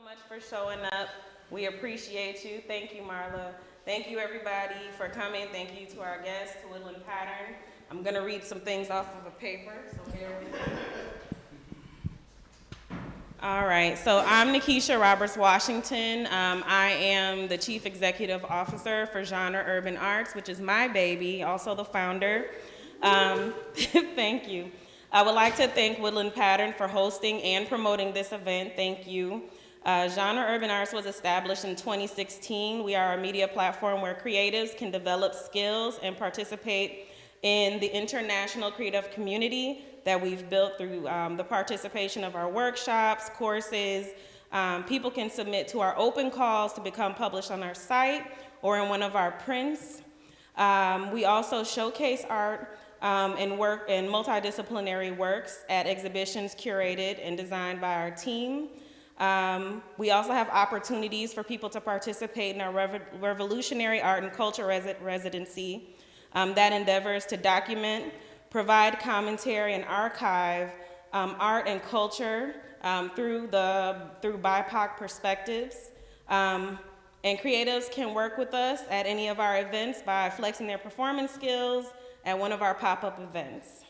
much for showing up. We appreciate you. Thank you, Marla. Thank you, everybody, for coming. Thank you to our guests, to Woodland Pattern. I'm going to read some things off of a paper, so bear with me. All right, so I'm Nikisha Roberts-Washington. I am the Chief Executive Officer for Genre Urban Arts, which is my baby, also the founder. Thank you. I would like to thank Woodland Pattern for hosting and promoting this event. Thank you. Genre Urban Arts was established in 2016. We are a media platform where creatives can develop skills and participate in the international creative community that we've built through the participation of our workshops, courses. People can submit to our open calls to become published on our site or in one of our prints. We also showcase art and work in multidisciplinary works at exhibitions curated and designed by our team. We also have opportunities for people to participate in our revolutionary art and culture residency that endeavors to document, provide commentary, and archive art and culture through BIPOC perspectives. And creatives can work with us at any of our events by flexing their performance skills at one of our pop-up events.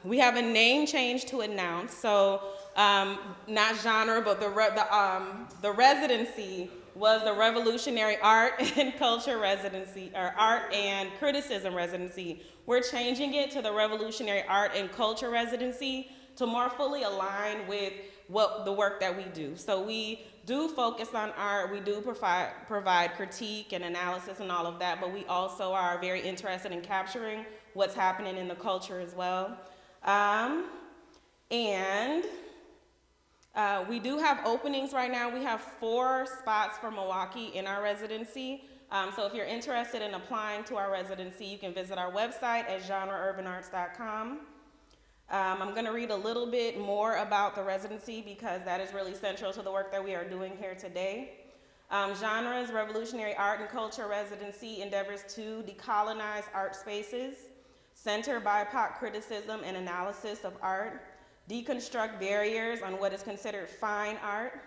We have a name change to announce, so not genre, but the residency was the Revolutionary Art and Culture Residency, or Art and Criticism Residency. We're changing it to the Revolutionary Art and Culture Residency to more fully align with the work that we do. So we do focus on art, we do provide critique and analysis and all of that, but we also are very interested in capturing what's happening in the culture as well. We do have openings right now. We have 4 spots for Milwaukee in our residency. So if you're interested in applying to our residency, you can visit our website at genreurbanarts.com. I'm going to read a little bit more about the residency because that is really central to the work that we are doing here today. Genre's Revolutionary Art and Culture Residency endeavors to decolonize art spaces, center BIPOC criticism and analysis of art, deconstruct barriers on what is considered fine art,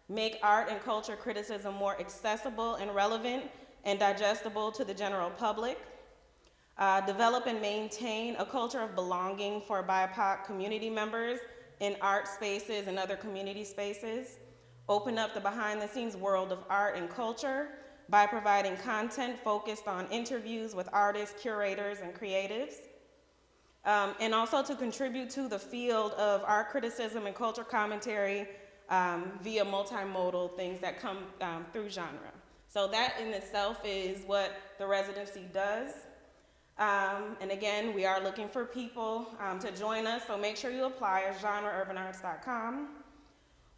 make art and culture criticism more accessible and relevant and digestible to the general public, develop and maintain a culture of belonging for BIPOC community members in art spaces and other community spaces, open up the behind-the-scenes world of art and culture by providing content focused on interviews with artists, curators, and creatives, and also to contribute to the field of art criticism and culture commentary via multimodal things that come through genre. So that in itself is what the residency does. And again, we are looking for people to join us, so make sure you apply at genreurbanarts.com.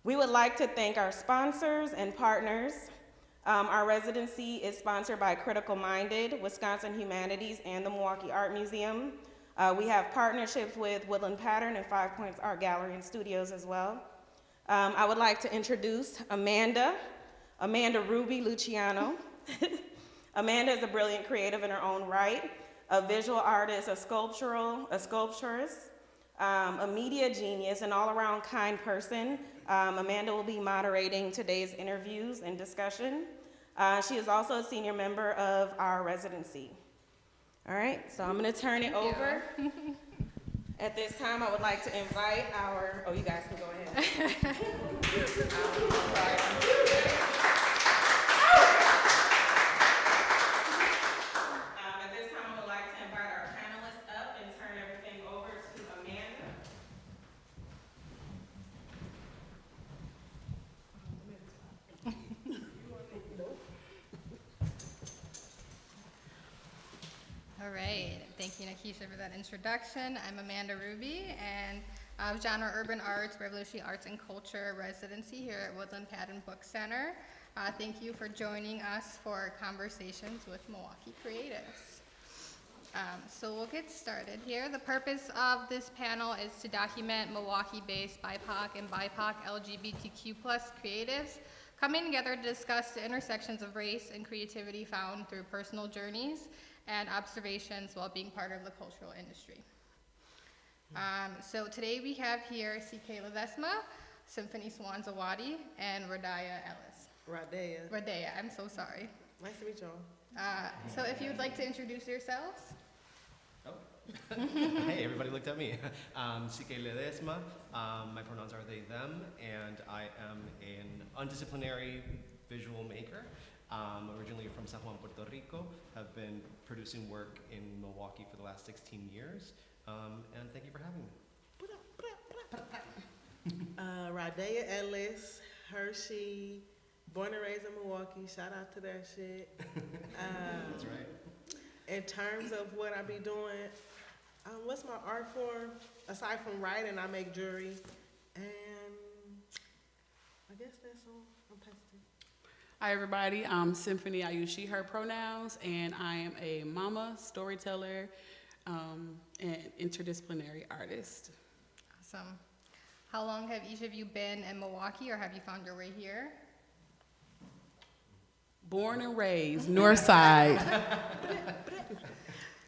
We would like to thank our sponsors and partners. Our residency is sponsored by Critical Minded, Wisconsin Humanities, and the Milwaukee Art Museum. We have partnerships with Woodland Pattern and 5 Points Art Gallery and Studios as well. I would like to introduce Amanda Rubi Luciano. Amanda is a brilliant creative in her own right, a visual artist, a sculpturist, a media genius, an all-around kind person. Amanda will be moderating today's interviews and discussion. She is also a senior member of our residency. All right, so I'm going to turn it over. At this time, I would like to invite you guys can go ahead. All right, thank you, Nikisha, for that introduction. I'm Amanda Rubi, and of Genre Urban Arts, Revolutionary Arts and Culture Residency here at Woodland Pattern Book Center. Thank you for joining us for conversations with Milwaukee creatives. So we'll get started here. The purpose of this panel is to document Milwaukee-based BIPOC and BIPOC LGBTQ+ creatives coming together to discuss the intersections of race and creativity found through personal journeys and observations while being part of the cultural industry. So today we have here CK Ledesma, Symphony Swan, and Radaya, Ellis. Radaya, I'm so sorry. Nice to meet y'all. So if you would like to introduce yourselves. Oh. Hey, everybody looked at me. CK Ledesma. My pronouns are they, them, and I am an undisciplinary visual maker. Originally from San Juan, Puerto Rico. Have been producing work in Milwaukee for the last 16 years. And thank you for having me. Radaya, Ellis, Hershey, born and raised in Milwaukee. Shout out to that shit. That's right. In terms of what I be doing, what's my art form? Aside from writing, I make jewelry. And I guess that's all. I'm passing it. Hi everybody, I'm Symphony. I use she, her pronouns, and I am a mama, storyteller, and interdisciplinary artist. Awesome. How long have each of you been in Milwaukee, or have you found your way here? Born and raised, North Side.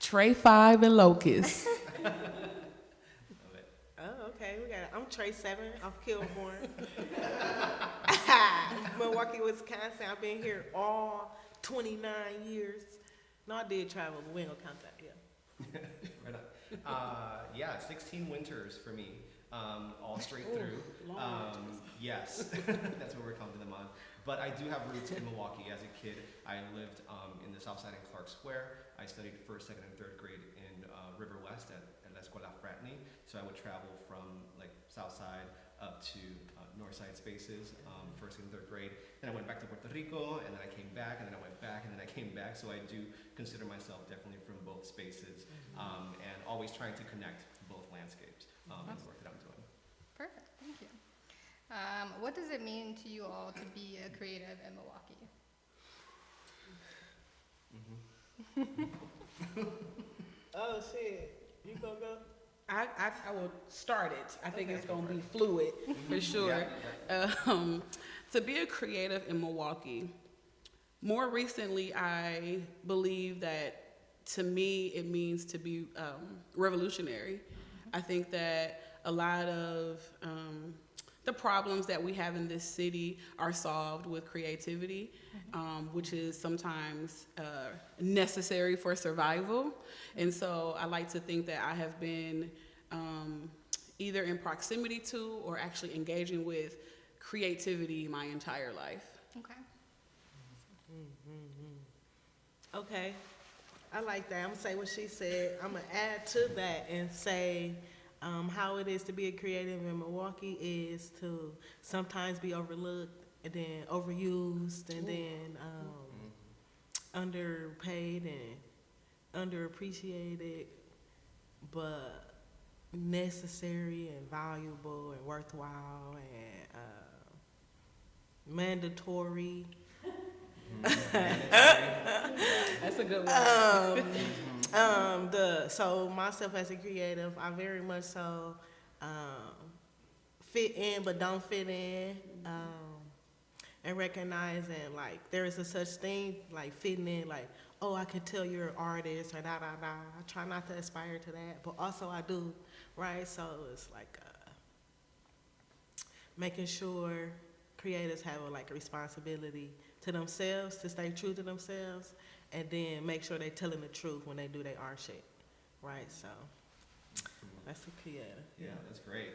Trey 5 and Locust. Oh, okay. I'm Trey 7 off Kilbourne. Milwaukee, Wisconsin. I've been here all 29 years. No, I did travel, but we ain't gonna count that, yeah. Right on. Yeah, 16 winters for me, all straight through. Yes, that's what we're counting them on. But I do have roots in Milwaukee. As a kid, I lived in the South Side in Clark Square. I studied first, second, and third grade in River West at La Escuela Fratney. So I would travel from like South Side up to North Side spaces, first and third grade. Then I went back to Puerto Rico, and then I came back, and then I went back, and then I came back. So I do consider myself definitely from both spaces, and always trying to connect both landscapes in the work that I'm doing. Perfect, thank you. What does it mean to you all to be a creative in Milwaukee? Oh, shit. You gonna go? I will start it. I think it's going to be fluid for sure. To be a creative in Milwaukee, more recently, I believe that to me it means to be revolutionary. I think that a lot of the problems that we have in this city are solved with creativity, which is sometimes necessary for survival. And so I like to think that I have been either in proximity to or actually engaging with creativity my entire life. Okay. Okay. I like that. I'm gonna say what she said. I'm gonna add to that and say how it is to be a creative in Milwaukee is to sometimes be overlooked and then overused and then underpaid and underappreciated, but necessary and valuable and worthwhile and mandatory. That's a good one. So myself as a creative, I very much so fit in but don't fit in, and recognizing like there is a such thing like fitting in, like, oh, I can tell you're an artist or da da da. I try not to aspire to that, but also I do, right? So it's like making sure creators have a responsibility to themselves to stay true to themselves, and then make sure they're telling the truth when they do their art shit, right? So that's the key. Yeah, that's great.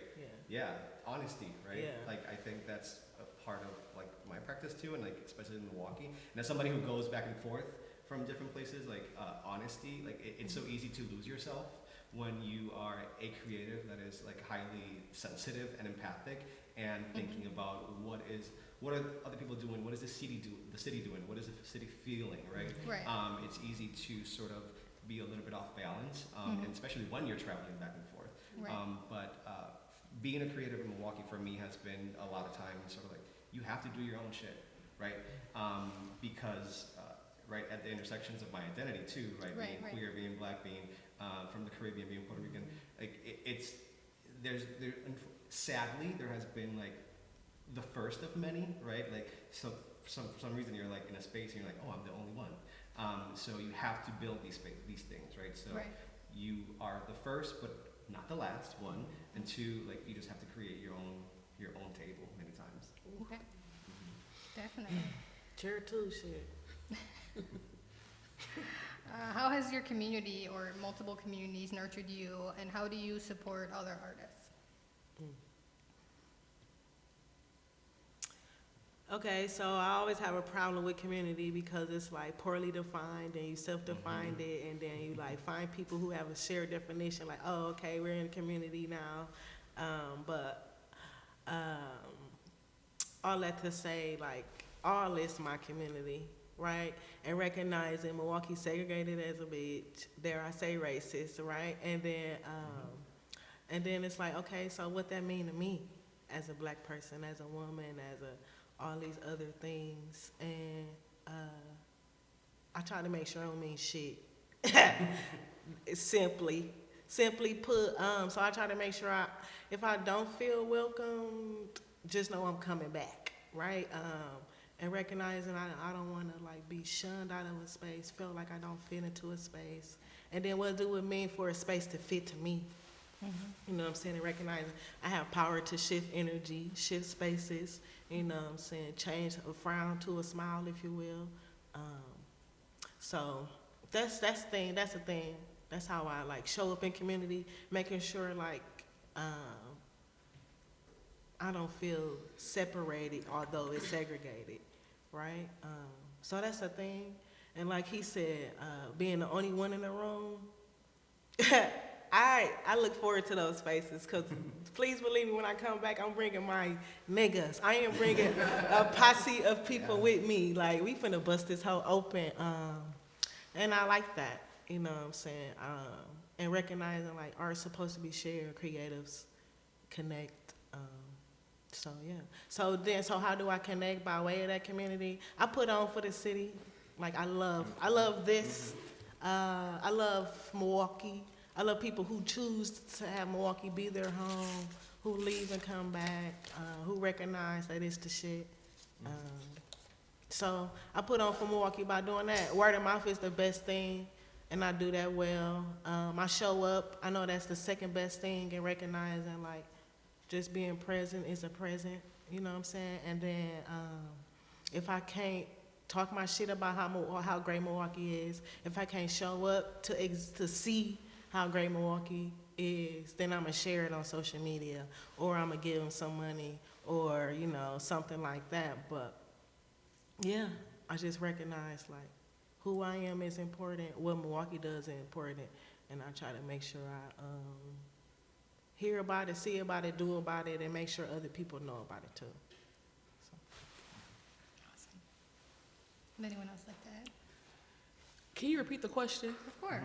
Yeah. Honesty, right? Yeah. Like I think that's a part of like my practice too, and like especially in Milwaukee. And as somebody who goes back and forth from different places, like honesty, like it's so easy to lose yourself when you are a creative that is like highly sensitive and empathic and thinking about what are other people doing, what is the city doing, what is the city feeling, right? Right. It's easy to sort of be a little bit off balance, and especially when you're traveling back and forth. Right. But being a creative in Milwaukee for me has been a lot of times sort of like you have to do your own shit, right? Because right at the intersections of my identity too, right? Being queer, being black, being from the Caribbean, being Puerto Rican, like sadly there has been like the first of many, right? Like so for some reason you're like in a space and you're like, oh, I'm the only one. So you have to build these things, right? So you are the first, but not the last one. And two, like you just have to create your own your own table many times. Okay. Definitely. Sure too, shit. How has your community or multiple communities nurtured you, and how do you support other artists? Okay, so I always have a problem with community because it's like poorly defined and you self-defined it, and then you like find people who have a shared definition like, oh, okay, we're in a community now. But all that to say, like, all is my community, right? And recognizing Milwaukee segregated as a bitch, dare I say racist, right? And then it's like, okay, so what that mean to me as a black person, as a woman, as a all these other things, and I try to make sure I don't mean shit. simply put. So I try to make sure if I don't feel welcome, just know I'm coming back, right? And recognizing I don't want to like be shunned out of a space, feel like I don't fit into a space, and then what do it mean for a space to fit to me? You know what I'm saying? And recognizing I have power to shift energy, shift spaces, you know what I'm saying? Change a frown to a smile, if you will. So that's the thing. That's how I like show up in community, making sure like I don't feel separated, although it's segregated, right? So that's the thing. And like he said, being the only one in the room, I look forward to those spaces, because please believe me, when I come back, I'm bringing my niggas. I am bringing a posse of people with me. Like, we finna bust this whole open. And I like that, you know what I'm saying? And recognizing, like, art's supposed to be shared, creatives connect. So, yeah. So how do I connect by way of that community? I put on for the city. Like, I love this. I love Milwaukee. I love people who choose to have Milwaukee be their home, who leave and come back, who recognize that it's the shit. So I put on for Milwaukee by doing that. Word of mouth is the best thing, and I do that well. I show up. I know that's the second best thing, and recognizing like just being present is a present, you know what I'm saying? And then if I can't talk my shit about how great Milwaukee is, if I can't show up to see how great Milwaukee is, then I'm gonna share it on social media, or I'm gonna give them some money, or, you know, something like that. But yeah, I just recognize like who I am is important, what Milwaukee does is important, and I try to make sure I hear about it, see about it, do about it, and make sure other people know about it too. So. Awesome. Would anyone else like to add? Can you repeat the question? Of course.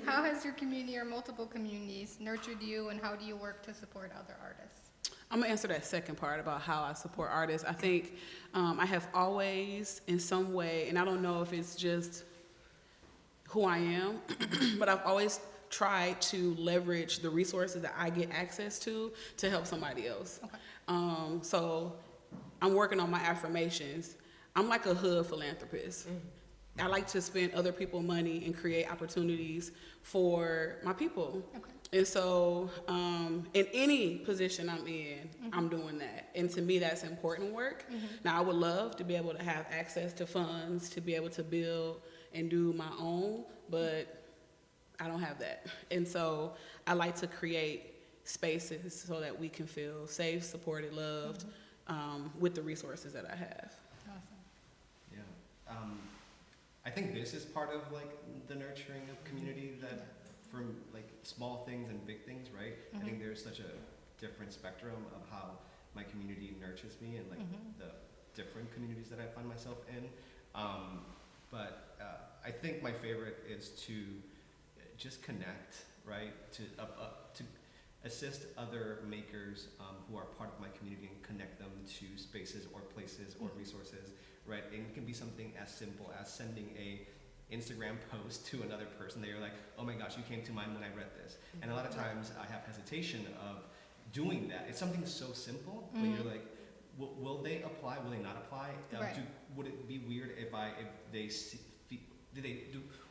How has your community or multiple communities nurtured you, and how do you work to support other artists? I'm gonna answer that second part about how I support artists. I think I have always, in some way, and I don't know if it's just who I am, but I've always tried to leverage the resources that I get access to help somebody else. Okay. So I'm working on my affirmations. I'm like a hood philanthropist. I like to spend other people's money and create opportunities for my people. Okay. And so in any position I'm in, I'm doing that. And to me, that's important work. Now, I would love to be able to have access to funds, to be able to build and do my own, but I don't have that. And so I like to create spaces so that we can feel safe, supported, loved, with the resources that I have. Awesome. Yeah. I think this is part of like the nurturing of community, that from like small things and big things, right? I think there's such a different spectrum of how my community nurtures me, and like the different communities that I find myself in. But I think my favorite is to just connect, right? To assist other makers who are part of my community and connect them to spaces or places or resources, right? And it can be something as simple as sending a Instagram post to another person that you're like, oh my gosh, you came to mind when I read this. And a lot of times I have hesitation of doing that. It's something so simple, but you're like, will they apply? Will they not apply? Right. Would it be weird if they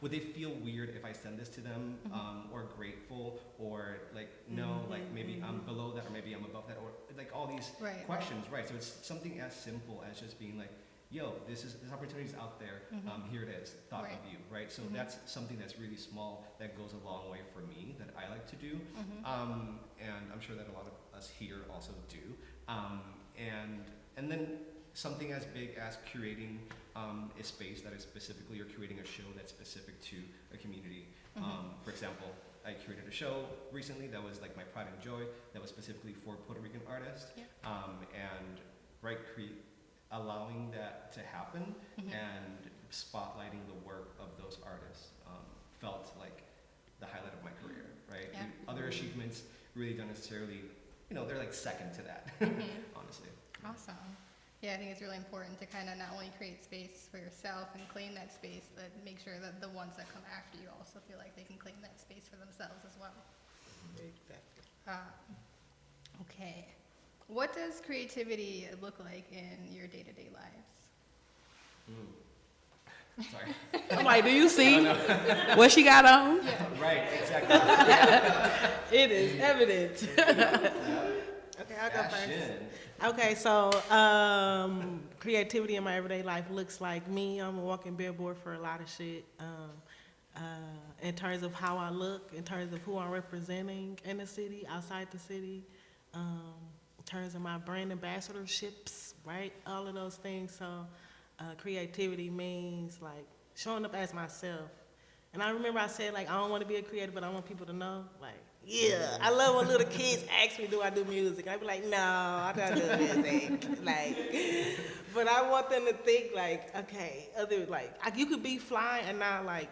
would they feel weird if I send this to them, or grateful, or like no, like maybe I'm below that, or maybe I'm above that, or like all these questions, right? So it's something as simple as just being like, yo, this opportunity's out there. Here it is, thought of you, right? So that's something that's really small that goes a long way for me that I like to do, and I'm sure that a lot of us here also do. And then something as big as curating a space that is specifically, or creating a show that's specific to a community. For example, I curated a show recently that was like my pride and joy, that was specifically for Puerto Rican artists, and allowing that to happen and spotlighting the work of those artists felt like the highlight of my career, right? Yeah. Other achievements really don't necessarily, they're like second to that, honestly. Awesome. Yeah, I think it's really important to kind of not only create space for yourself and claim that space, but make sure that the ones that come after you also feel like they can claim that space for themselves as well. Exactly. Okay. What does creativity look like in your day-to-day lives? Sorry. I'm like, do you see what she got on? Right, exactly. It is evident. Okay, I'll go first. Okay, so creativity in my everyday life looks like me. I'm a walking billboard for a lot of shit. In terms of how I look, in terms of who I'm representing in the city, outside the city, in terms of my brand ambassadorships, right? All of those things. So creativity means like showing up as myself. And I remember I said, like, I don't want to be a creator, but I want people to know, like, yeah, I love when little kids ask me, do I do music? I be like, no, I don't do music. Like, but I want them to think, like, okay, you could be fly and not, like,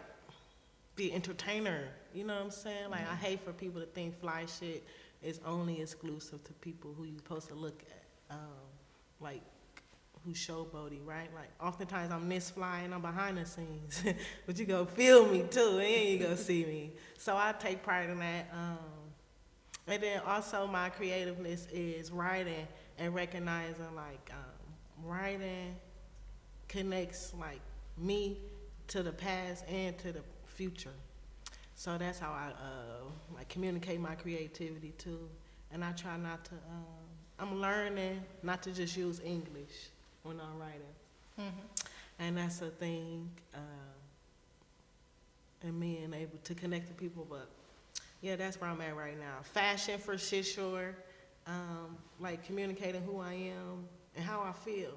be an entertainer. You know what I'm saying? Like, I hate for people to think fly shit is only exclusive to people who you're supposed to look at, like, who's showboaty, right? Like, oftentimes I'm this fly and I'm behind the scenes, but you go feel me too, and you go see me. So I take pride in that. And then also my creativeness is writing and recognizing, like, writing connects, like, me to the past and to the future. So that's how I, like, communicate my creativity too. And I try not to, I'm learning not to just use English when I'm writing. And that's a thing, and being able to connect to people, but yeah, that's where I'm at right now. Fashion for shit sure, like communicating who I am and how I feel.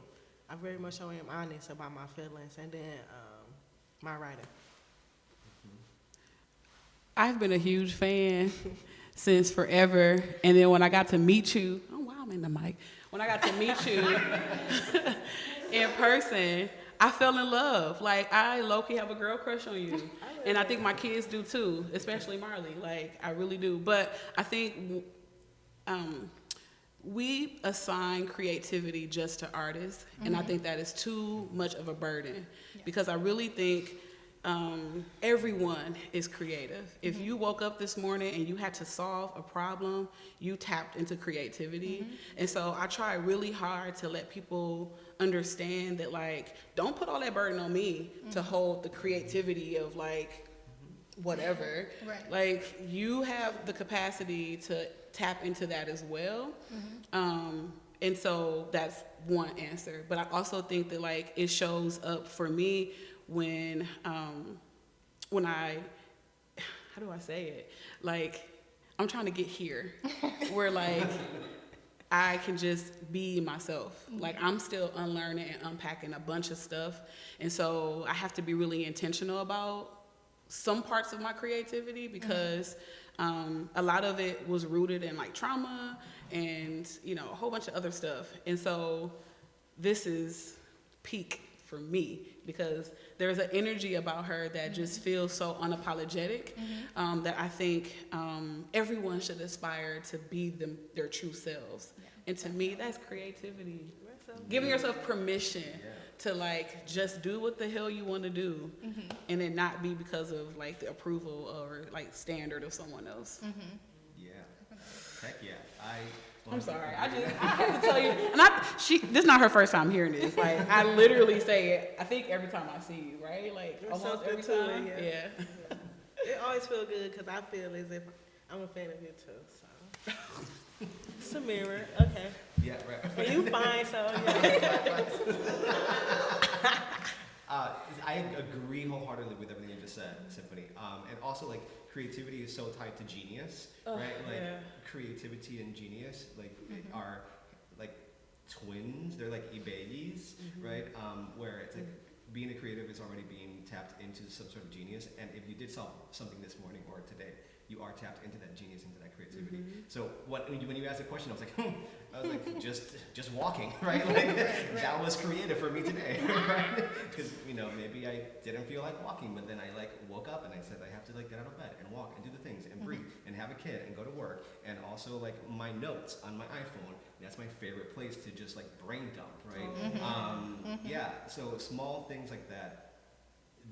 I very much so am honest about my feelings, and then my writing. I've been a huge fan since forever, and then when I got to meet you, oh wow, I'm in the mic. When I got to meet you in person, I fell in love. Like, I low-key have a girl crush on you. And I think my kids do too, especially Marley. Like, I really do. But I think we assign creativity just to artists, and I think that is too much of a burden. Because I really think everyone is creative. If you woke up this morning and you had to solve a problem, you tapped into creativity. And so I try really hard to let people understand that, like, don't put all that burden on me to hold the creativity of, like, whatever. Right. Like, you have the capacity to tap into that as well. And so that's one answer. But I also think that, like, it shows up for me when I, how do I say it? Like, I'm trying to get here where, like, I can just be myself. Like, I'm still unlearning and unpacking a bunch of stuff. And so I have to be really intentional about some parts of my creativity because a lot of it was rooted in, like, trauma and, a whole bunch of other stuff. And so this is peak for me because there's an energy about her that just feels so unapologetic that I think everyone should aspire to be their true selves. And to me, that's creativity. Giving yourself permission to, like, just do what the hell you want to do and then not be because of, like, the approval or, like, standard of someone else. Yeah. Heck yeah. I I'm sorry. I have to tell you, and this is not her first time hearing this. Like, I literally say it, I think every time I see you, right? Like, There's almost something every to it, time. yeah. Yeah. It always feels good because I feel as if I'm a fan of you too. So it's a mirror. Okay. Yeah, right. And you fine, so yeah. I agree wholeheartedly with everything you just said, Symphony. And also, like, creativity is so tied to genius, right? Like, yeah. creativity and genius, like, are like twins. They're like babies, right? Where it's like being a creative is already being tapped into some sort of genius. And if you did something this morning or today, you are tapped into that genius, into that creativity. So when you asked the question, I was like, just walking, right? Like, that was creative for me today, right? Because maybe I didn't feel like walking, but then I like woke up and I said I have to like get out of bed and walk and do the things and breathe and have a kid and go to work, and also like my notes on my iPhone. That's my favorite place to just like brain dump, right? Yeah. So small things like that,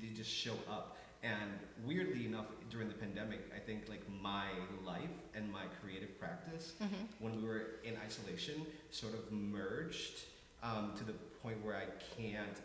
they just show up. And weirdly enough, during the pandemic, I think like my life and my creative practice, when we were in isolation, sort of merged to the point where I can't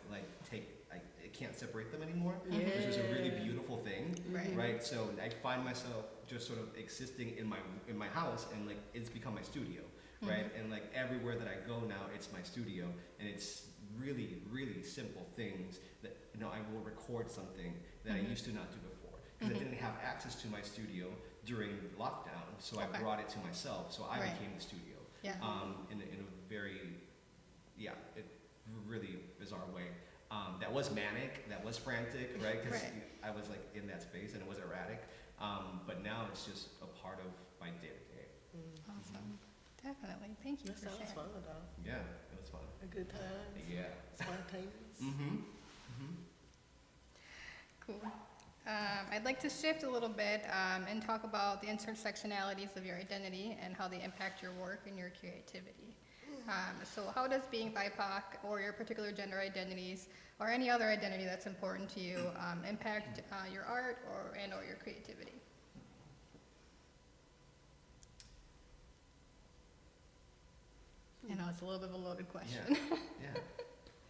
I can't separate them anymore, which was a really beautiful thing, right? So I find myself just sort of existing in my house, and like it's become my studio, right? And like everywhere that I go now, it's my studio, and it's really, really simple things that I will record something that I used to not do before, because I didn't have access to my studio during lockdown, so I brought it to myself, so I became the studio. Yeah. In a very, it really bizarre way. That was manic, that was frantic, right? Because I was like in that space and it was erratic. But now it's just a part of my day to day. Awesome. Definitely. Thank you That for sounds sharing. fun though. Yeah, it was fun. A good time. Yeah. Spontaneous. Cool. I'd like to shift a little bit and talk about the intersectionalities of your identity and how they impact your work and your creativity. So how does being BIPOC or your particular gender identities or any other identity that's important to you impact your art or your creativity? I know it's a little bit of a loaded question. Yeah.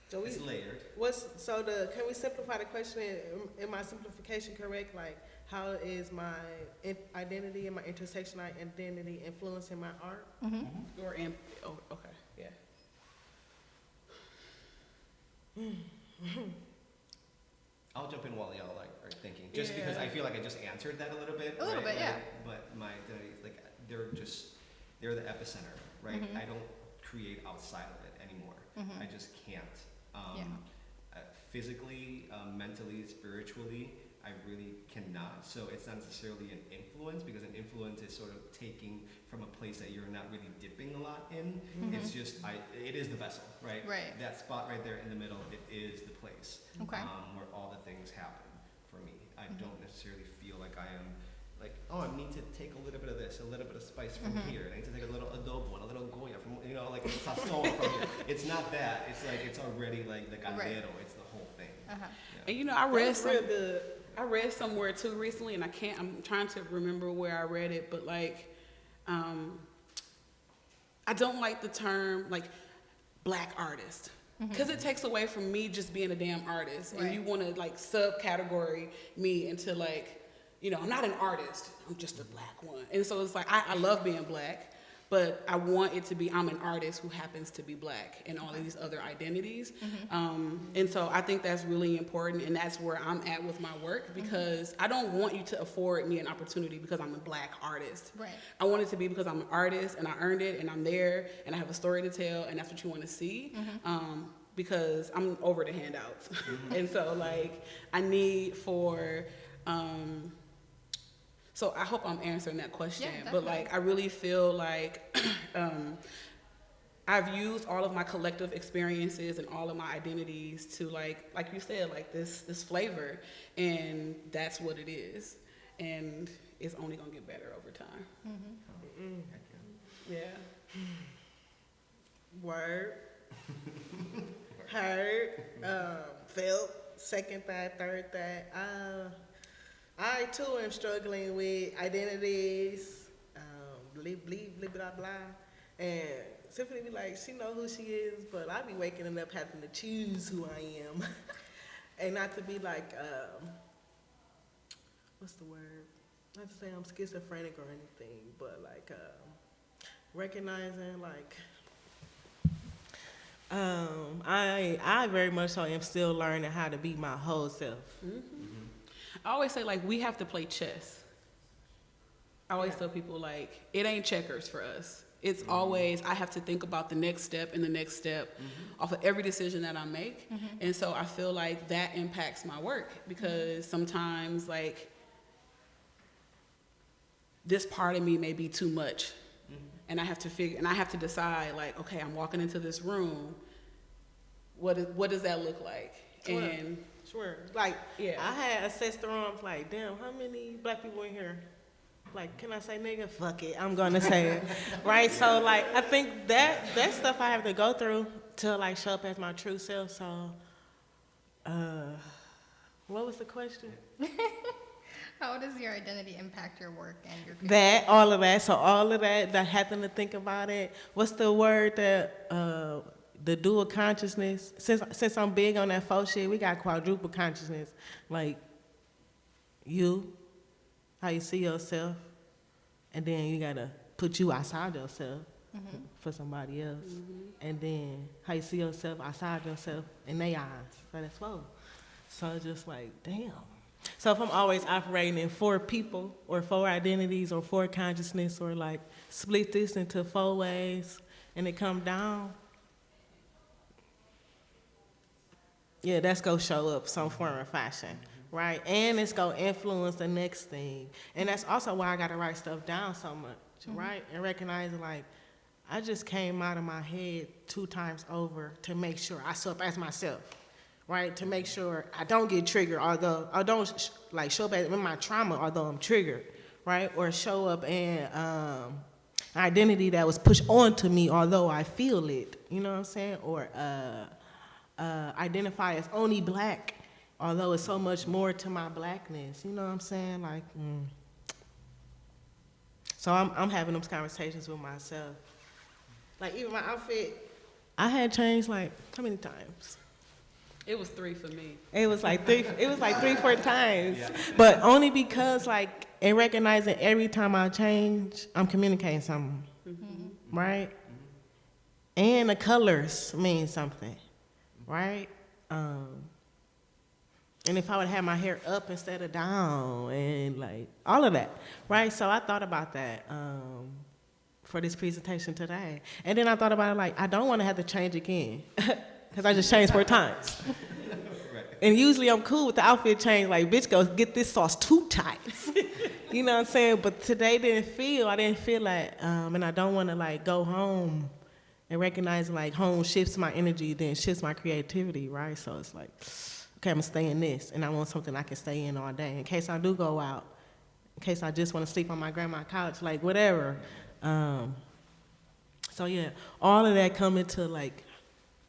So It's layered. can we simplify the question? Am my simplification correct? Like, how is my identity and my intersectional identity influencing my art? Okay, yeah. I'll jump in while y'all like are thinking, just because I feel like I just answered that a little bit. A little bit, Like, yeah. But my identity, like they're the epicenter, right? I don't create outside of it anymore. I just can't. Physically, mentally, spiritually, I really cannot. So it's not necessarily an influence, because an influence is sort of taking from a place that you're not really dipping a lot in. It's just, it is the vessel, right? Right. That spot right there in the middle, it is the place Okay. where all the things happen for me. I don't necessarily feel like I am like, I need to take a little bit of this, a little bit of spice from here. I need to take a little adobo and a little goya from, like a sazon from here. It's not that. It's like, it's already like the caldero. It's the whole thing. And I read somewhere too recently, and I'm trying to remember where I read it, but like, I don't like the term like black artist, because it takes away from me just being a damn artist, and you want to like subcategory me into like, I'm not an artist, I'm just a black one. And so it's like, I love being black, but I want it to be, I'm an artist who happens to be black and all of these other identities. And so I think that's really important, and that's where I'm at with my work, because I don't want you to afford me an opportunity because I'm a black artist. Right. I want it to be because I'm an artist and I earned it and I'm there and I have a story to tell, and that's what you want to see. Because I'm over the handouts. And so like, I need for, so I hope I'm answering that question, but like, I really feel like I've used all of my collective experiences and all of my identities to like you said, like this flavor, and that's what it is, and it's only gonna get better over time. Yeah. Word. Heard. Felt. Second that, third that. I too am struggling with identities, blah, blah, blah, blah. And Symphony be like, she know who she is, but I be waking up having to choose who I am. And not to be like, what's the word? Not to say I'm schizophrenic or anything, but like recognizing like, I very much so am still learning how to be my whole self. I always say, like, we have to play chess. I always tell people, like, it ain't checkers for us. It's always, I have to think about the next step and the next step off of every decision that I make. And so I feel like that impacts my work because sometimes, like, this part of me may be too much. And I have to decide, like, okay, I'm walking into this room. What does that look like? Sure. And Sure. Like, Yeah. I had assessed the room, I was like, damn, how many black people in here? Like, can I say nigga? Fuck it, I'm gonna say it. Right? So, like, I think that stuff I have to go through to, like, show up as my true self. So, what was the question? How does your identity impact your work and your That, all of that. So, all of that having to think about it. What's the word that, the dual consciousness? Since I'm big on that faux shit, we got quadruple consciousness. Like, you, how you see yourself, and then you gotta put you outside yourself for somebody else. And then how you see yourself outside yourself in their eyes. So that's four. So it's just like, damn. So if I'm always operating in 4 people or 4 identities or 4 consciousness or like split this into 4 ways and it come down, yeah, that's gonna show up some form of fashion, right? And it's gonna influence the next thing. And that's also why I gotta write stuff down so much, right? And recognize like, I just came out of my head 2 times over to make sure I show up as myself. Right, to make sure I don't get triggered, although I don't like show up in my trauma, although I'm triggered, right? Or show up in an identity that was pushed onto me, although I feel it. You know what I'm saying? Or identify as only black, although it's so much more to my blackness. You know what I'm saying? Like, so I'm having those conversations with myself. Like even my outfit, I had changed like how many times? it was 3 for me. It was like 3-4 times. Yeah. But only because like in recognizing every time I change, I'm communicating something. Right? And the colors mean something. Right? And if I would have my hair up instead of down and like all of that. Right? So I thought about that for this presentation today. And then I thought about it like I don't want to have to change again. Because I just changed 4 times. Right. And usually I'm cool with the outfit change, like, bitch, go get this sauce 2 times. You know what I'm saying? But today I didn't feel like, and I don't want to, like, go home and recognize, like, home shifts my energy, then shifts my creativity, right? So it's like, okay, I'm going to stay in this, and I want something I can stay in all day. In case I do go out, in case I just want to sleep on my grandma's couch, like, whatever. So, yeah, all of that come into, like,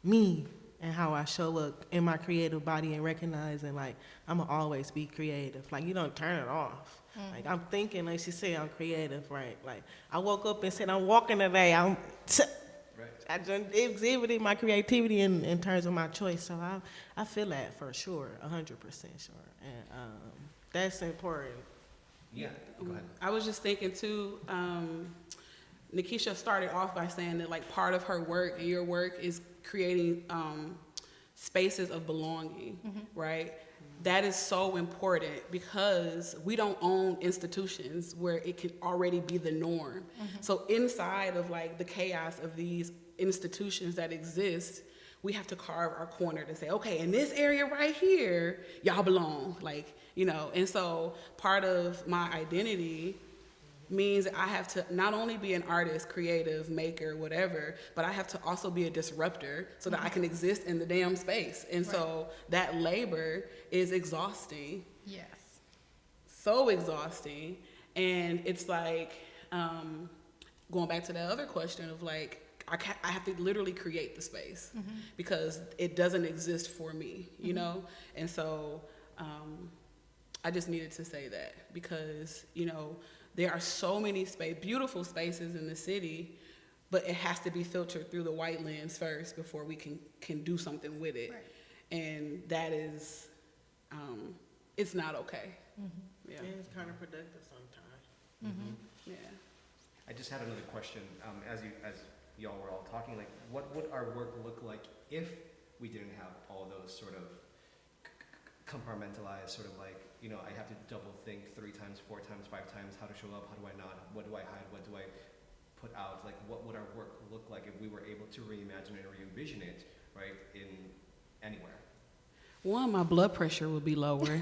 me and how I show up in my creative body and recognizing like I'm gonna always be creative. Like you don't turn it off. Like I'm thinking, like she said, I'm creative, right? Like I woke up and said I'm walking today. I just exhibited my creativity in terms of my choice. So I feel that for sure, 100% sure, and that's important. Yeah, go ahead. I was just thinking too. Nikisha started off by saying that like part of her work and your work is creating spaces of belonging, right? That is so important because we don't own institutions where it can already be the norm. So inside of like the chaos of these institutions that exist, we have to carve our corner to say, okay, in this area right here, y'all belong, like, you know. And so part of my identity means I have to not only be an artist, creative, maker, whatever, but I have to also be a disruptor so that I can exist in the damn space. And so that labor is exhausting. Yes. So exhausting. And it's like, going back to that other question of like, I have to literally create the space because it doesn't exist for me, you know? And so I just needed to say that because, you know, there are so many beautiful spaces in the city but it has to be filtered through the white lens first before we can do something with it. Right. And that is, it's not okay. Yeah. And it's counterproductive sometimes. Yeah. I just had another question. As y'all were all talking, like, what would our work look like if we didn't have all those sort of compartmentalized, sort of like, you know, I have to double think 3 times, 4 times, 5 times, how to show up, how do I not, what do I hide, what do I put out? Like, what would our work look like if we were able to reimagine and re-envision it, right, in anywhere? One, my blood pressure would be lower,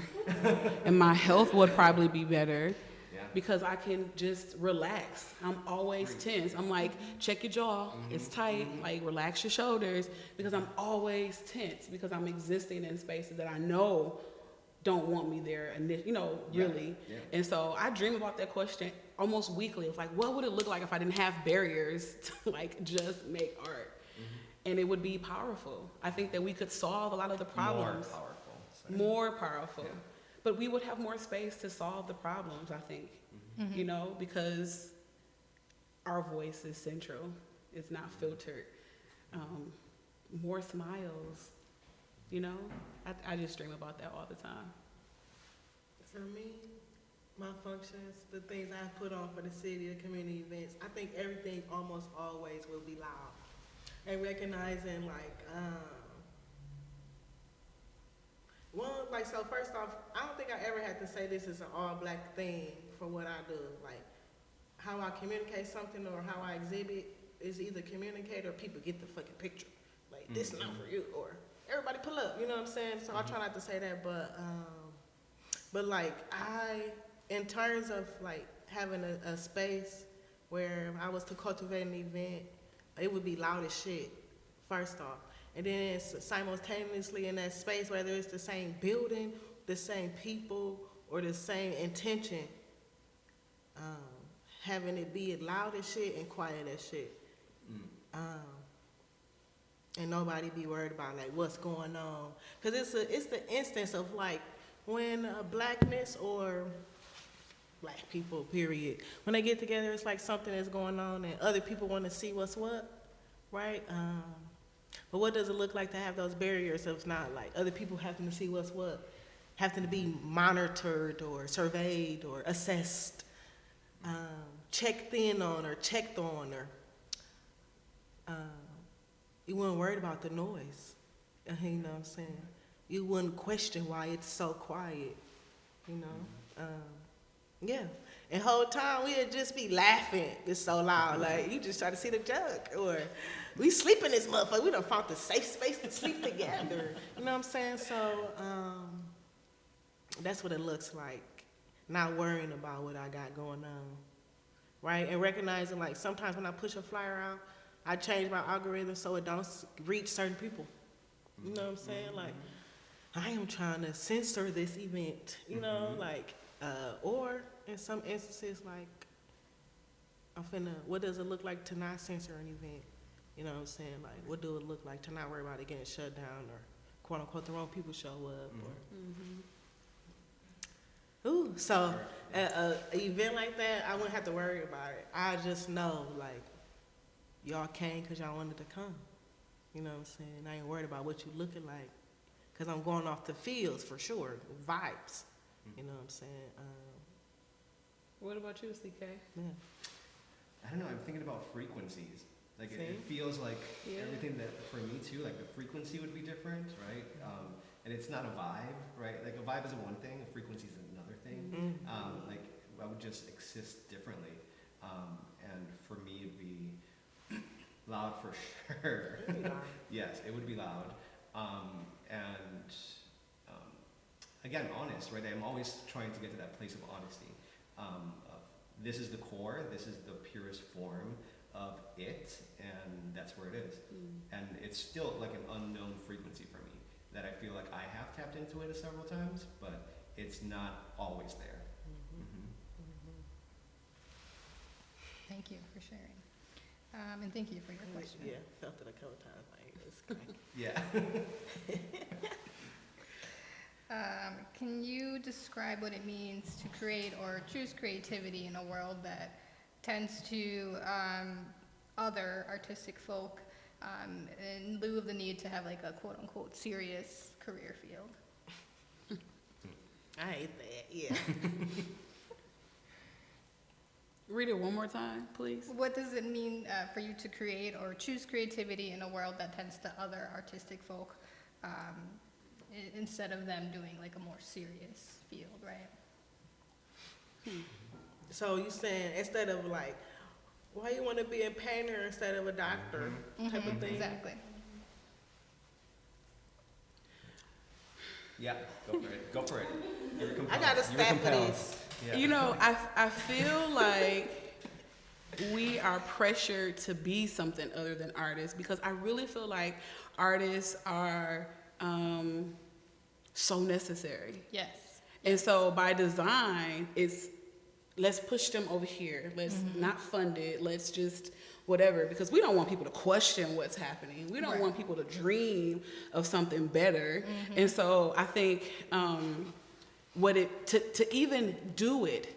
and my health would probably be better. Yeah. Because I can just relax. I'm always tense. I'm like, check your jaw, it's tight, like relax your shoulders, because I'm always tense, because I'm existing in spaces that I know don't want me there, and you know, really. Yeah. And so I dream about that question almost weekly. It's like, what would it look like if I didn't have barriers to like just make art? And it would be powerful. I think that we could solve a lot of the problems. More powerful. Sorry. More powerful. Yeah. But we would have more space to solve the problems, I think, you know, because our voice is central. It's not filtered. More smiles, you know? I just dream about that all the time. For me, my functions, the things I put on for the city, the community events, I think everything almost always will be loud. And recognizing so first off, I don't think I ever had to say this is an all black thing for what I do. Like, how I communicate something or how I exhibit is either communicate or people get the fucking picture. Like, this is not for you, or everybody pull up, you know what I'm saying? So I try not to say that, but like, in terms of like having a space where I was to cultivate an event, it would be loud as shit, first off. And then it's simultaneously in that space, whether it's the same building, the same people, or the same intention, having it be loud as shit and quiet as shit. And nobody be worried about like what's going on. Cause it's the instance of like when blackness or black people, period, when they get together, it's like something is going on and other people want to see what's what, right? But what does it look like to have those barriers of not like other people having to see what's what, having to be monitored or surveyed or assessed, checked in on or checked on, or you weren't worried about the noise, you know what I'm saying? You wouldn't question why it's so quiet, you know? Yeah. And whole time we'd just be laughing. It's so loud. Like, you just try to see the joke. Or we sleep in this motherfucker. We done found the safe space to sleep together. You know what I'm saying? So that's what it looks like. Not worrying about what I got going on. Right? And recognizing, like, sometimes when I push a flyer out, I change my algorithm so it don't reach certain people. You know what I'm saying? Like, I am trying to censor this event. You know, like, or in some instances, like, what does it look like to not censor an event? You know what I'm saying? Like, what do it look like to not worry about it getting shut down or, quote unquote, the wrong people show up? Or, ooh, so an event like that, I wouldn't have to worry about it. I just know, like, y'all came because y'all wanted to come. You know what I'm saying? I ain't worried about what you looking like because I'm going off the fields for sure, vibes. You know what I'm saying? What about you, CK? Yeah. I don't know, I'm thinking about frequencies. Like, it feels like everything that, for me too, like the frequency would be different, right? And it's not a vibe, right? Like, a vibe is one thing, a frequency is another thing. Like, I would just exist differently. And for me, it'd be loud for sure. Really loud. Yes, it would be loud. Again, honest, right? I'm always trying to get to that place of honesty. This is the core, this is the purest form of it, and that's where it is. And it's still like an unknown frequency for me, that I feel like I have tapped into it several times, but it's not always there. Thank you for sharing. And thank you for your question. Yeah, felt it a couple times. Like, it's cracky. Yeah. Can you describe what it means to create or choose creativity in a world that tends to other artistic folk in lieu of the need to have like a quote-unquote serious career field. I hate that, yeah. Read it one more time, please. What does it mean for you to create or choose creativity in a world that tends to other artistic folk instead of them doing like a more serious field, right? So you saying instead of like, why you want to be a painter instead of a doctor type of thing? Exactly. Yeah, go for it. Go for it. You were I compelled. got a You were stat for compelled. this. Yeah. You know, I feel like we are pressured to be something other than artists because I really feel like artists are so necessary. Yes. And so by design, it's let's push them over here. Let's not fund it. Let's just whatever, because we don't want people to question what's happening. We don't Right. want people to dream of something better. And so I think to even do it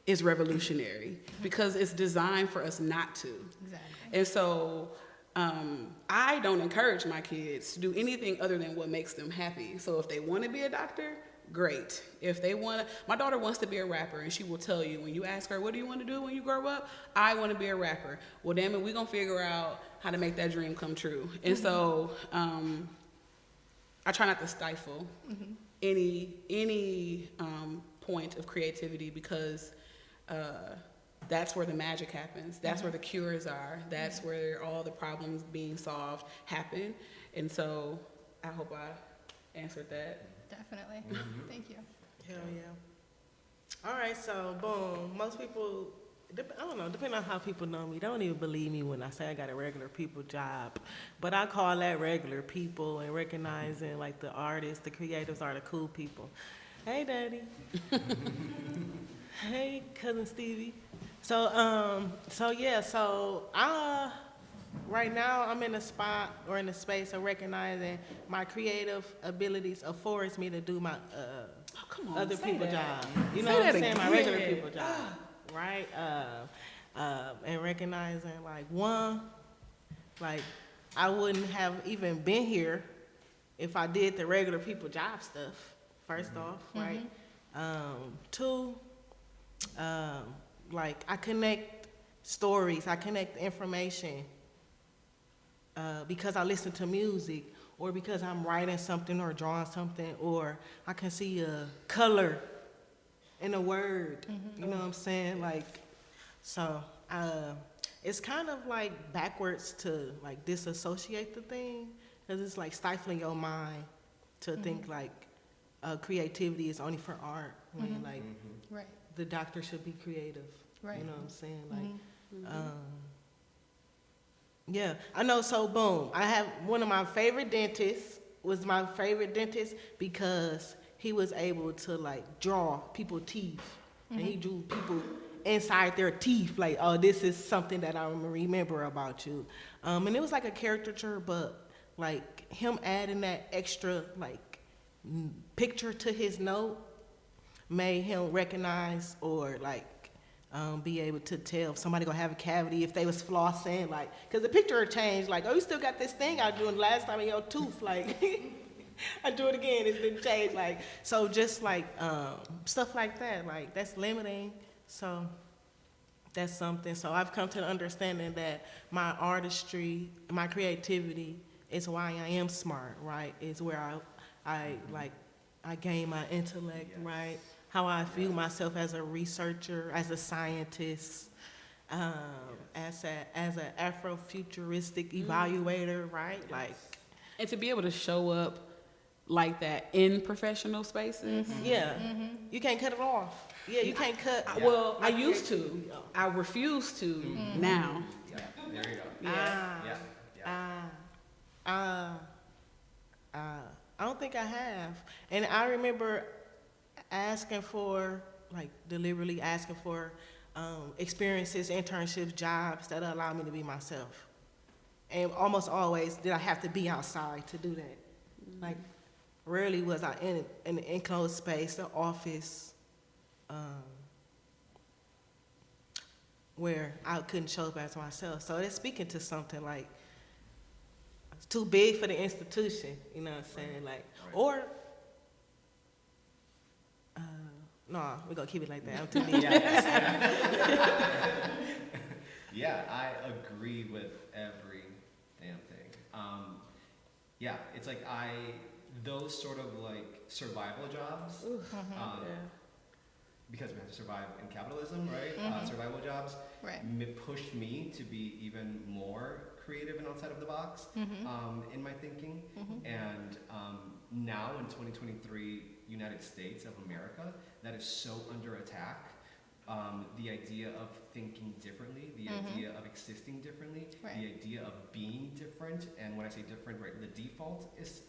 is revolutionary because it's designed for us not to. Exactly. And so I don't encourage my kids to do anything other than what makes them happy. So if they want to be a doctor, great. If they want to, my daughter wants to be a rapper, and she will tell you when you ask her, what do you want to do when you grow up? I want to be a rapper. Well, damn it, we're going to figure out how to make that dream come true. And so I try not to stifle any point of creativity because that's where the magic happens. That's where the cures are. That's where all the problems being solved happen. And so I hope I answered that. Definitely. Thank you. Hell yeah. All right, so boom. Most people, I don't know, depending on how people know me, they don't even believe me when I say I got a regular people job. But I call that regular people and recognizing like the artists, the creatives are the cool people. Hey, Daddy. Hey, cousin Stevie. So right now I'm in a spot or in a space of recognizing my creative abilities affords me to do my Come on, other say people's that. job. You know Say what I'm that saying? My regular again. people job, right? And recognizing like one, like I wouldn't have even been here if I did the regular people job stuff. First off, right? Two, like I connect stories, I connect information because I listen to music, or because I'm writing something or drawing something, or I can see a color in a word. You know what I'm saying? Like, so it's kind of like backwards to like disassociate the thing, because it's like stifling your mind to think like creativity is only for art when like Right. the doctor should be creative. Right. You know what I'm saying? Like, yeah, I know. So boom, I have one of my favorite dentists was my favorite dentist because he was able to like draw people's teeth, and he drew people inside their teeth. Like, oh, this is something that I remember about you, and it was like a caricature, but like him adding that extra like picture to his note made him recognize or like be able to tell if somebody gonna have a cavity if they was flossing, like, cause the picture changed, like, oh, you still got this thing I drew last time in your tooth, like, I drew it again, it's been changed, like, so just like stuff like that, like that's limiting, so that's something. So I've come to the understanding that my artistry, my creativity is why I am smart, right? It's where I gain my intellect, right? How I view myself as a researcher, as a scientist, as an Afrofuturistic evaluator, right? Like, And to be able to show up like that in professional spaces. yeah, you can't cut it off. Yeah, you can't cut. Well, I used to. I refuse to now. Yeah, there you go. Yeah. I don't think I have. And I remember asking for, like, deliberately asking for experiences, internships, jobs that allow me to be myself. And almost always did I have to be outside to do that. Like, rarely was I in an enclosed space, the office. where I couldn't show up as myself. So it's speaking to something like, it's too big for the institution, you know what I'm saying? Like, or, no, we're gonna keep it like that. I'm too big. Yeah, I agree with every damn thing. Yeah, it's like those sort of like survival jobs, because we have to survive in capitalism, right? Survival jobs Right. pushed me to be even more creative and outside of the box in my thinking. And now in 2023, United States of America, that is so under attack. The idea of thinking differently, the idea of existing differently, Right. the idea of being different, and when I say different, right, the default is,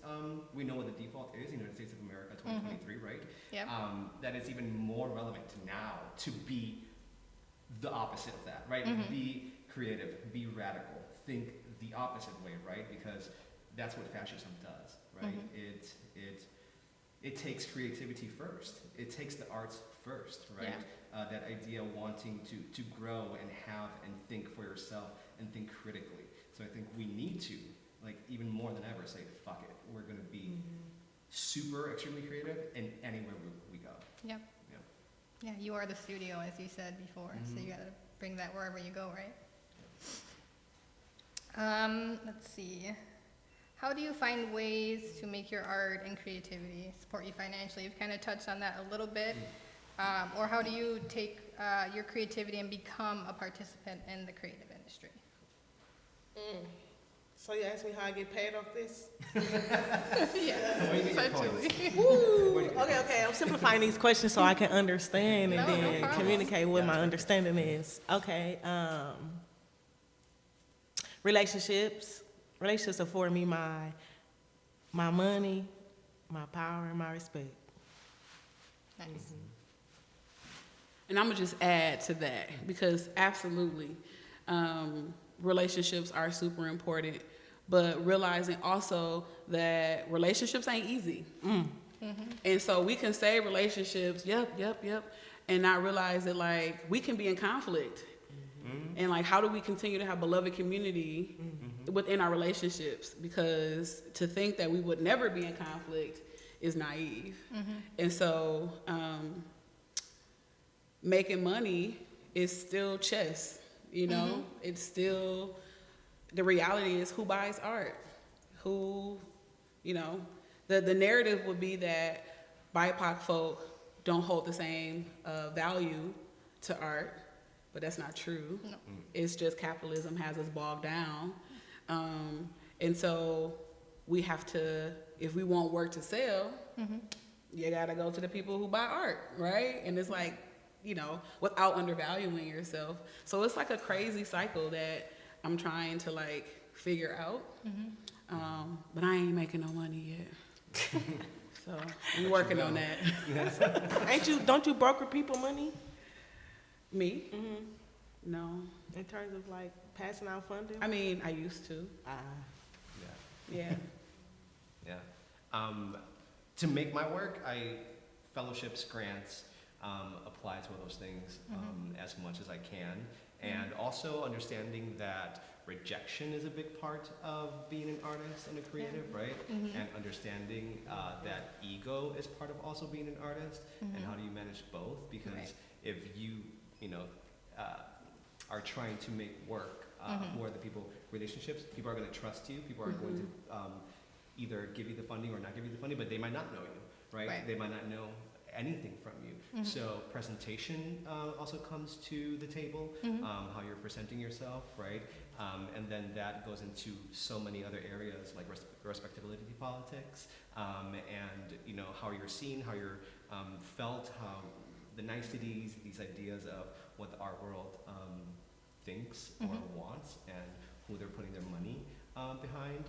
we know what the default is in the United States of America 2023, right? Yep. That is even more relevant now to be the opposite of that, right? Be creative, be radical, think the opposite way, right? Because that's what fascism does, right? It takes creativity first. It takes the arts first, right? Yeah. That idea of wanting to grow and have and think for yourself and think critically. So I think we need to, like, even more than ever, say, fuck it. We're going to be super extremely creative in anywhere we go. Yep. Yeah, you are the studio, as you said before, so you gotta bring that wherever you go, right? Let's see. How do you find ways to make your art and creativity support you financially? You've kind of touched on that a little bit. Or how do you take your creativity and become a participant in the creative industry? So you asked me how I get paid off this? Yes, essentially. Okay, I'm simplifying these questions so I can understand and No then problem. communicate what my understanding is. Okay, relationships afford me my money, my power, and my respect. Nice. And I'm gonna just add to that because absolutely, relationships are super important, but realizing also that relationships ain't easy. And so we can say relationships, yep, and not realize that like we can be in conflict. And like, how do we continue to have beloved community within our relationships? Because to think that we would never be in conflict is naive. And so making money is still chess, you know? It's still, the reality is who buys art? Who, you know, the narrative would be that BIPOC folk don't hold the same value to art, but that's not true. No. It's just capitalism has us bogged down. And so we have to, if we want work to sell, you gotta go to the people who buy art, right? And it's like, you know, without undervaluing yourself. So it's like a crazy cycle that I'm trying to like figure out. But I ain't making no money yet. So I'm working on that. Don't you broker people money? Me? No. In terms of like passing out funding? I mean, I used to. Yeah. To make my work, fellowships, grants, apply to all those things as much as I can. And also understanding that rejection is a big part of being an artist and a creative, right? And understanding that ego is part of also being an artist, and how do you manage both? Because if you know, are trying to make work, who are the people, relationships, people are going to trust you, people are going to either give you the funding or not give you the funding, but they might not know you, right? They might not know anything from you. So presentation also comes to the table, how you're presenting yourself, right? And then that goes into so many other areas like respectability politics, and you know, how you're seen, how you're felt, how the niceties, these ideas of what the art world thinks or wants, and who they're putting their money behind.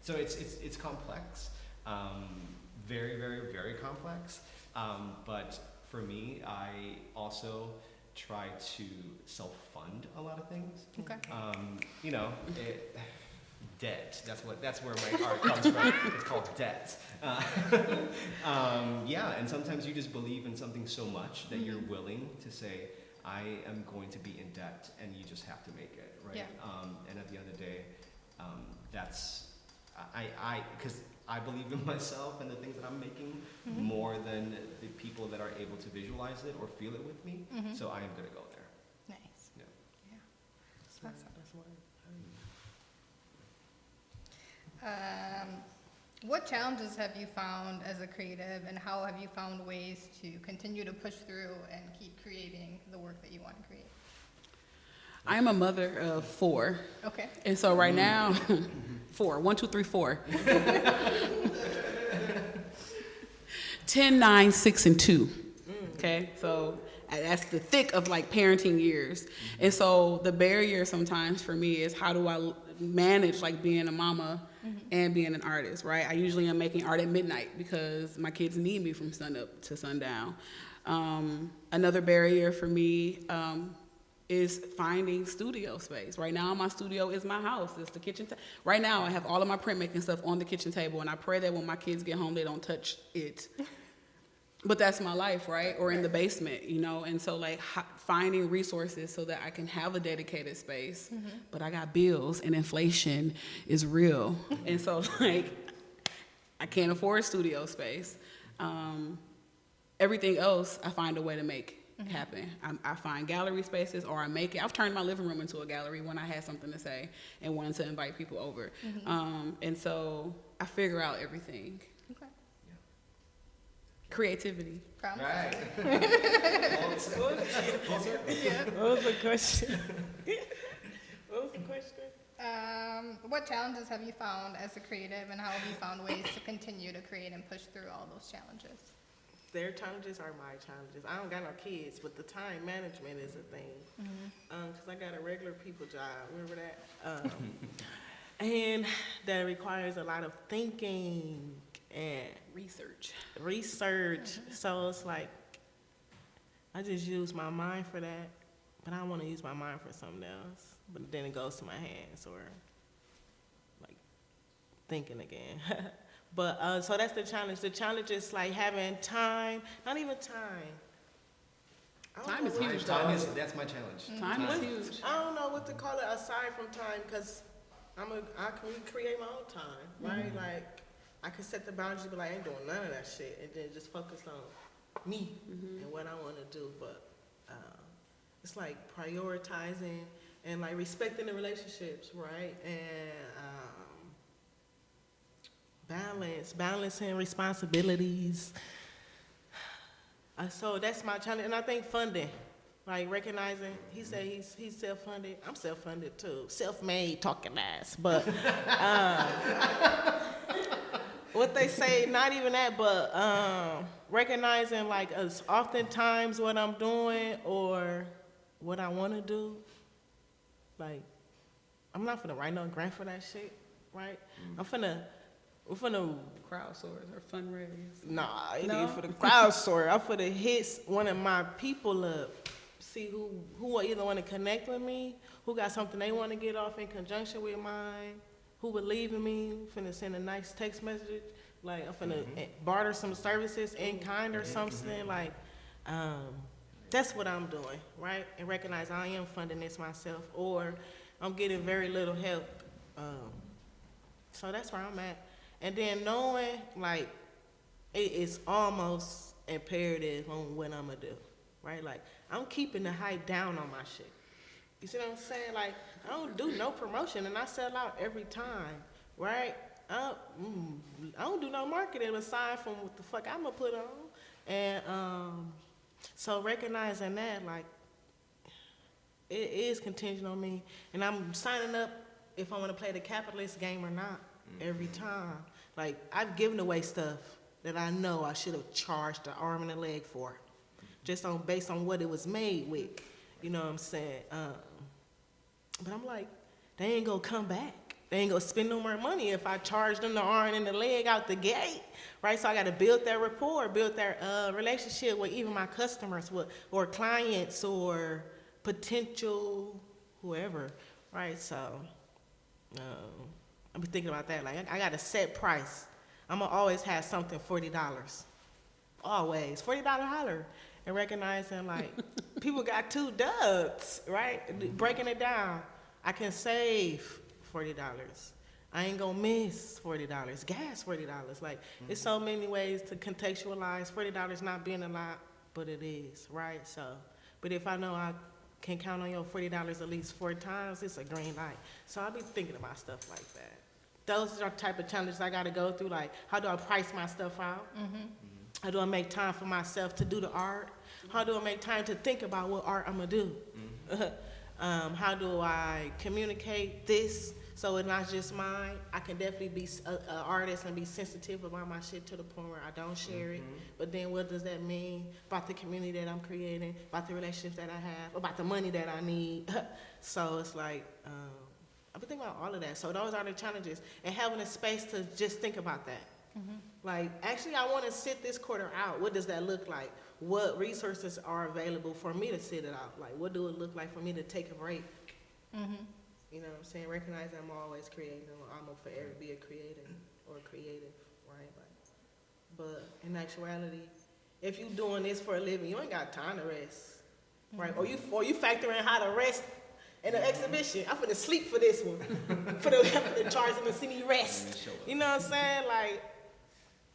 So it's complex, very, very, very complex. But for me, I also try to self-fund a lot of things. Okay. You know, debt. That's where my art comes from. It's called debt. Yeah, and sometimes you just believe in something so much that you're willing to say, I am going to be in debt, and you just have to make it, right? Yeah. And at the end of the day, that's, because I believe in myself and the things that I'm making more than the people that are able to visualize it or feel it with me. So I am going to go there. Nice. Yeah. Yeah. So Awesome. that's what What challenges have you found as a creative, and how have you found ways to continue to push through and keep creating the work that you want to create? I am a mother of 4. Okay. And so right now, 4, 1, 2, 3, 4. 10, 9, 6, and 2. Okay, so that's the thick of like parenting years. And so the barrier sometimes for me is, how do I manage like being a mama and being an artist, right? I usually am making art at midnight because my kids need me from sunup to sundown. Another barrier for me is finding studio space. Right now, my studio is my house. It's the kitchen. Right now, I have all of my printmaking stuff on the kitchen table, and I pray that when my kids get home, they don't touch it. But that's my life, right? Or in the basement, you know? And so, like, finding resources so that I can have a dedicated space. But I got bills, and inflation is real. And so, like, I can't afford studio space. Everything else, I find a way to make happen. I find gallery spaces, or I make it. I've turned my living room into a gallery when I had something to say and wanted to invite people over. And so I figure out everything. Okay. Creativity. Problem Right. solving. What was the question? What was the question? What challenges have you found as a creative, and how have you found ways to continue to create and push through all those challenges? Their challenges are my challenges. I don't got no kids, but the time management is a thing. Because I got a regular people job, remember that? And that requires a lot of thinking and research. So it's like, I just use my mind for that, but I want to use my mind for something else. But then it goes to my hands, or like thinking again. But so that's the challenge. The challenge is like having time, not even time. Time is huge, That's my challenge. Time is huge. I don't know what to call it aside from time, because I can create my own time, right? Like, I can set the boundaries, but like, I ain't doing none of that shit, and then just focus on me and what I want to do. But it's like prioritizing and like respecting the relationships, right? And balancing responsibilities. So that's my challenge, and I think funding, like recognizing. He said he's self-funded. I'm self-funded too, self-made, talking ass. But what they say, not even that, but recognizing like oftentimes what I'm doing or what I want to do. Like, I'm not finna write no grant for that shit, right? We're finna Crowdsource or fundraise. Nah, it No? ain't for the crowdsource. I'm for the hits one of my people up. See who will either want to connect with me, who got something they want to get off in conjunction with mine, who believe in me, finna send a nice text message, like I'm finna barter some services in kind or something, like, that's what I'm doing, right? And recognize I am funding this myself, or I'm getting very little help. So that's where I'm at. And then knowing, like, it is almost imperative on what I'm gonna do, right? Like, I'm keeping the hype down on my shit. You see what I'm saying? Like, I don't do no promotion, and I sell out every time, right? I don't do no marketing aside from what the fuck I'm gonna put on. And so recognizing that, like, it is contingent on me, and I'm signing up if I want to play the capitalist game or not every time. Like, I've given away stuff that I know I should have charged an arm and a leg for, just based on what it was made with. You know what I'm saying? But I'm like, they ain't gonna come back. They ain't gonna spend no more money if I charge them the arm and the leg out the gate, right? So I gotta build that rapport, build that relationship with even my customers, or clients, or potential whoever, right? So I've been thinking about that. Like, I got a set price. I'm gonna always have something $40. Always $40 holler. and recognizing like people got 2 dubs, right? Breaking it down. I can save $40. I ain't gonna miss $40. Gas $40. Like it's so many ways to contextualize $40 not being a lot, but it is, right? So, but if I know I can count on your $40 at least 4 times, it's a green light. So I'll be thinking about stuff like that. Those are the type of challenges I gotta go through. Like, how do I price my stuff out? How do I make time for myself to do the art? How do I make time to think about what art I'm gonna do? How do I communicate this so it's not just mine? I can definitely be an artist and be sensitive about my shit to the point where I don't share it. But then what does that mean about the community that I'm creating, about the relationships that I have, about the money that I need? So it's like, I've been thinking about all of that. So those are the challenges. And having a space to just think about that. Like, actually, I want to sit this quarter out. What does that look like? What resources are available for me to sit it out? Like, what do it look like for me to take a break? You know what I'm saying? Recognize that I'm always creating. I'm gonna forever be a creator or creative, right? Like, but in actuality, if you doing this for a living, you ain't got time to rest, right? Or you factor in how to rest in an exhibition. I'm finna sleep for this one. for the charge them to see me rest. You know what I'm saying? Like,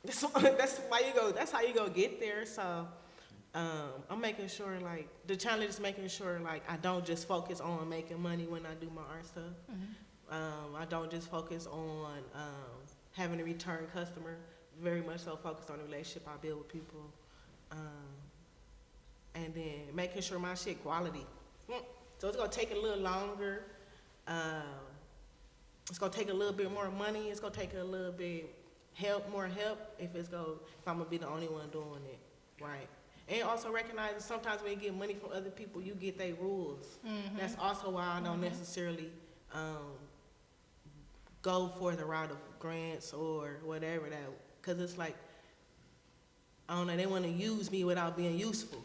that's why you go. That's how you go get there. So I'm making sure, like, the challenge is making sure, like, I don't just focus on making money when I do my art stuff. I don't just focus on having a return customer. Very much so focused on the relationship I build with people, and then making sure my shit quality. So it's gonna take a little longer. It's gonna take a little bit more money. It's gonna take a little bit more help if I'm gonna be the only one doing it, right? And also recognize that sometimes when you get money from other people, you get their rules. That's also why I don't necessarily go for the route of grants or whatever that, because it's like, I don't know, they want to use me without being useful.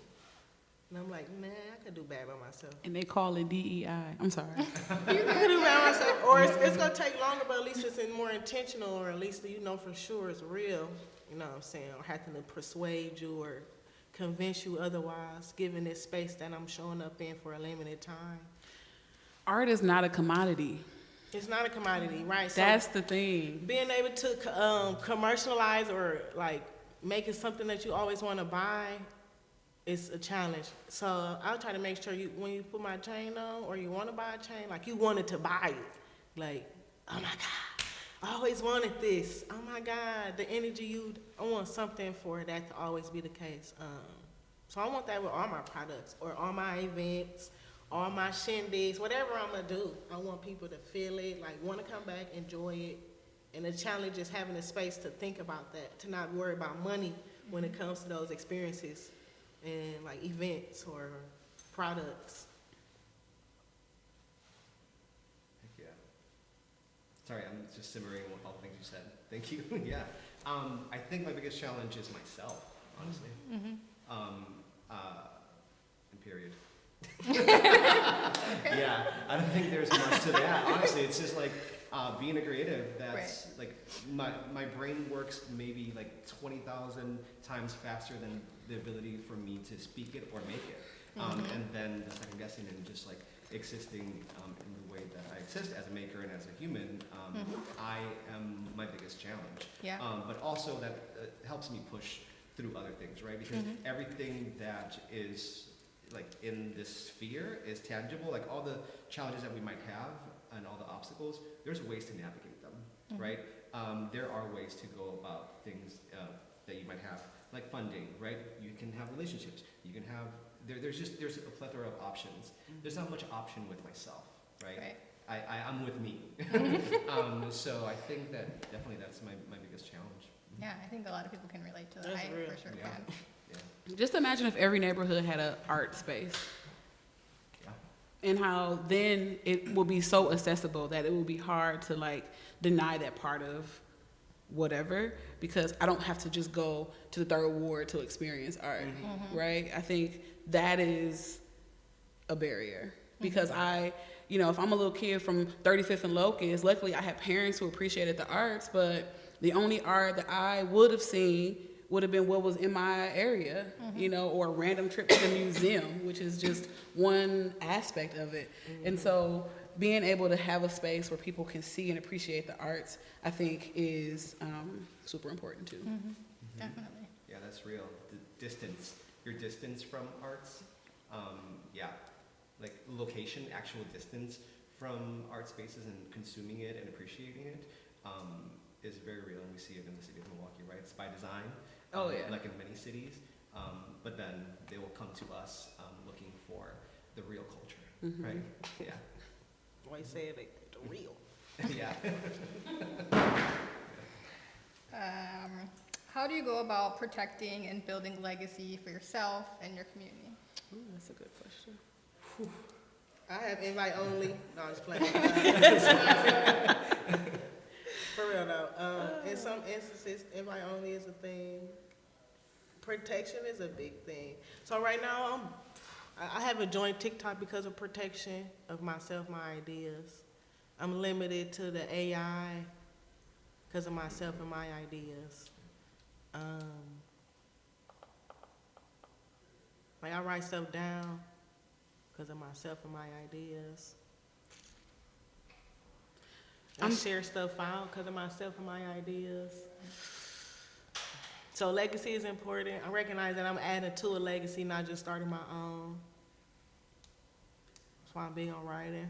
And I'm like, nah, I could do bad by myself. And they call it DEI. I'm sorry. I could do bad by myself. Or it's going to take longer, but at least it's more intentional, or at least you know for sure it's real. You know what I'm saying? Or having to persuade you or convince you otherwise, given this space that I'm showing up in for a limited time. Art is not a commodity. It's not a commodity, right? So that's the thing. Being able to commercialize or like make it something that you always want to buy is a challenge. So I'll try to make sure when you put my chain on or you want to buy a chain, like you wanted to buy it. Like, oh my God, I always wanted this. Oh my God, the energy I want something for that to always be the case. So I want that with all my products or all my events, all my shindigs, whatever I'm gonna do. I want people to feel it, like want to come back, enjoy it. And the challenge is having a space to think about that, to not worry about money when it comes to those experiences and like events or products. Heck yeah. Sorry, I'm just simmering with all the things you said. Thank you. Yeah. I think my biggest challenge is myself, honestly. And period. Yeah, I don't think there's much to that. Honestly, it's just like being a creative. That's like my brain works maybe like 20,000 times faster than the ability for me to speak it or make it. And then the second guessing and just like existing in the way that I exist as a maker and as a human, I am my biggest challenge. Yeah. But also that helps me push through other things, right? Because everything that is like in this sphere is tangible. Like all the challenges that we might have and all the obstacles, there's ways to navigate them, right? There are ways to go about things that you might have, like funding, right? You can have relationships. You can have there's a plethora of options. There's not much option with myself, right? I'm with me. So I think that definitely that's my biggest challenge. Yeah, I think a lot of people can relate to that. That's I real. for sure Yeah. can. Yeah. Just imagine if every neighborhood had an art space. Yeah. And how then it will be so accessible that it will be hard to like deny that part of whatever, because I don't have to just go to the Third Ward to experience art, right? I think that is a barrier because if I'm a little kid from 35th and Locust, luckily I had parents who appreciated the arts, but the only art that I would have seen would have been what was in my area, you know, or a random trip to the museum, which is just one aspect of it. And so being able to have a space where people can see and appreciate the arts, I think is super important too. Definitely. Yeah, that's real. The distance, your distance from arts, yeah, like location, actual distance from art spaces and consuming it and appreciating it is very real, and we see it in the city of Milwaukee, right? It's by design, like in many cities, but then they will come to us looking for the real culture, right? Yeah. Why you say it, the real? Yeah. How do you go about protecting and building legacy for yourself and your community? Ooh, that's a good question. I have invite only. No, I'm just playing. For real though, in some instances, invite only is a thing. Protection is a big thing. So right now, I haven't joined TikTok because of protection of myself, my ideas. I'm limited to the AI because of myself and my ideas. Like I write stuff down because of myself and my ideas. I share stuff out because of myself and my ideas. So legacy is important. I recognize that I'm adding to a legacy, not just starting my own. That's why I'm big on writing.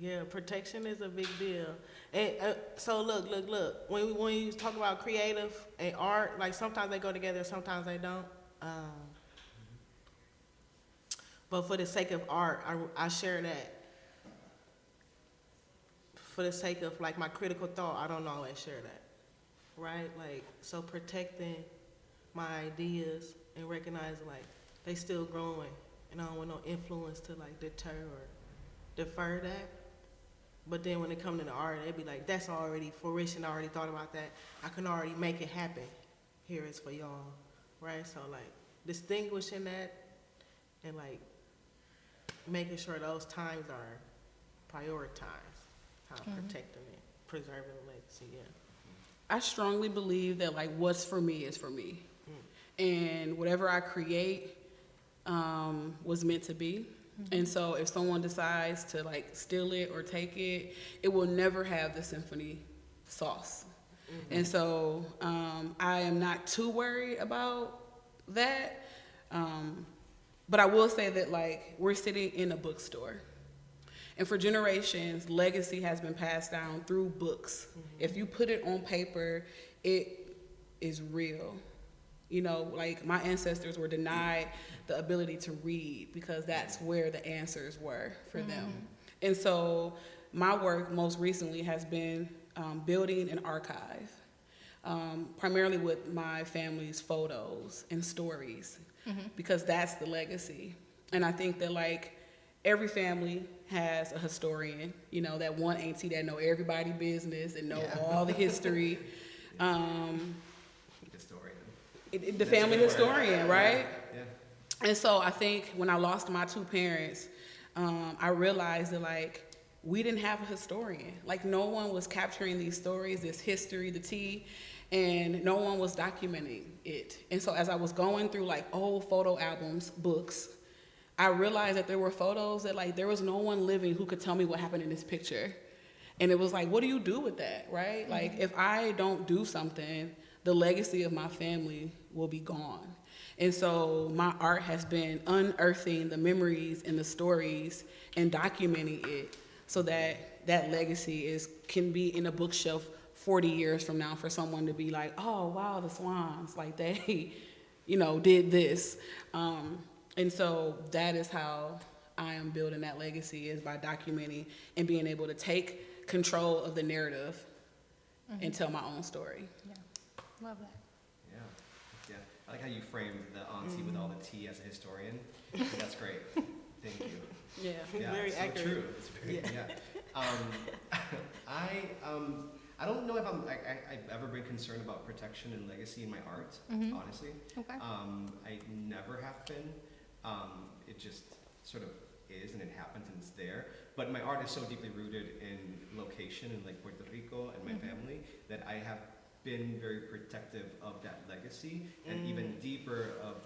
Yeah, protection is a big deal. And so look. When you talk about creative and art, like sometimes they go together, sometimes they don't. But for the sake of art, I share that. For the sake of like my critical thought, I don't always share that, right? Like, so protecting my ideas and recognizing like they still growing and I don't want no influence to like deter or defer that. But then when it comes to the art, they'd be like, that's already fruition, I already thought about that. I can already make it happen. Here it's for y'all, right? So like distinguishing that and like making sure those times are prioritized. How protecting it, preserving the legacy, yeah. I strongly believe that like what's for me is for me. And whatever I create was meant to be. And so if someone decides to like steal it or take it, it will never have the Symphony sauce. And so I am not too worried about that. But I will say that like we're sitting in a bookstore. And for generations, legacy has been passed down through books. If you put it on paper, it is real. You know, like my ancestors were denied the ability to read because that's where the answers were for them. And so my work most recently has been building an archive, primarily with my family's photos and stories, because that's the legacy. And I think that like every family has a historian, you know, that one auntie that know everybody's business and know all the history. Historian. The family historian, right? Yeah. And so I think when I lost my two parents, I realized that like we didn't have a historian. Like no one was capturing these stories, this history, the tea, and no one was documenting it. And so as I was going through like old photo albums, books, I realized that there were photos that like there was no one living who could tell me what happened in this picture. And it was like, what do you do with that, right? Like if I don't do something, the legacy of my family will be gone. And so my art has been unearthing the memories and the stories and documenting it so that that legacy can be in a bookshelf 40 years from now for someone to be like, oh, wow, the Swans, like they, you know, did this. And so that is how I am building that legacy, is by documenting and being able to take control of the narrative and tell my own story. Yeah, love that. Yeah. I like how you framed the auntie with all the tea as a historian. That's great. Thank you. Yeah. Very it's accurate. So true. It's very, I don't know if I've ever been concerned about protection and legacy in my art, honestly. Okay. I never have been. It just sort of is, and it happens, and it's there. But my art is so deeply rooted in location and like Puerto Rico and my family that I have been very protective of that legacy and even deeper of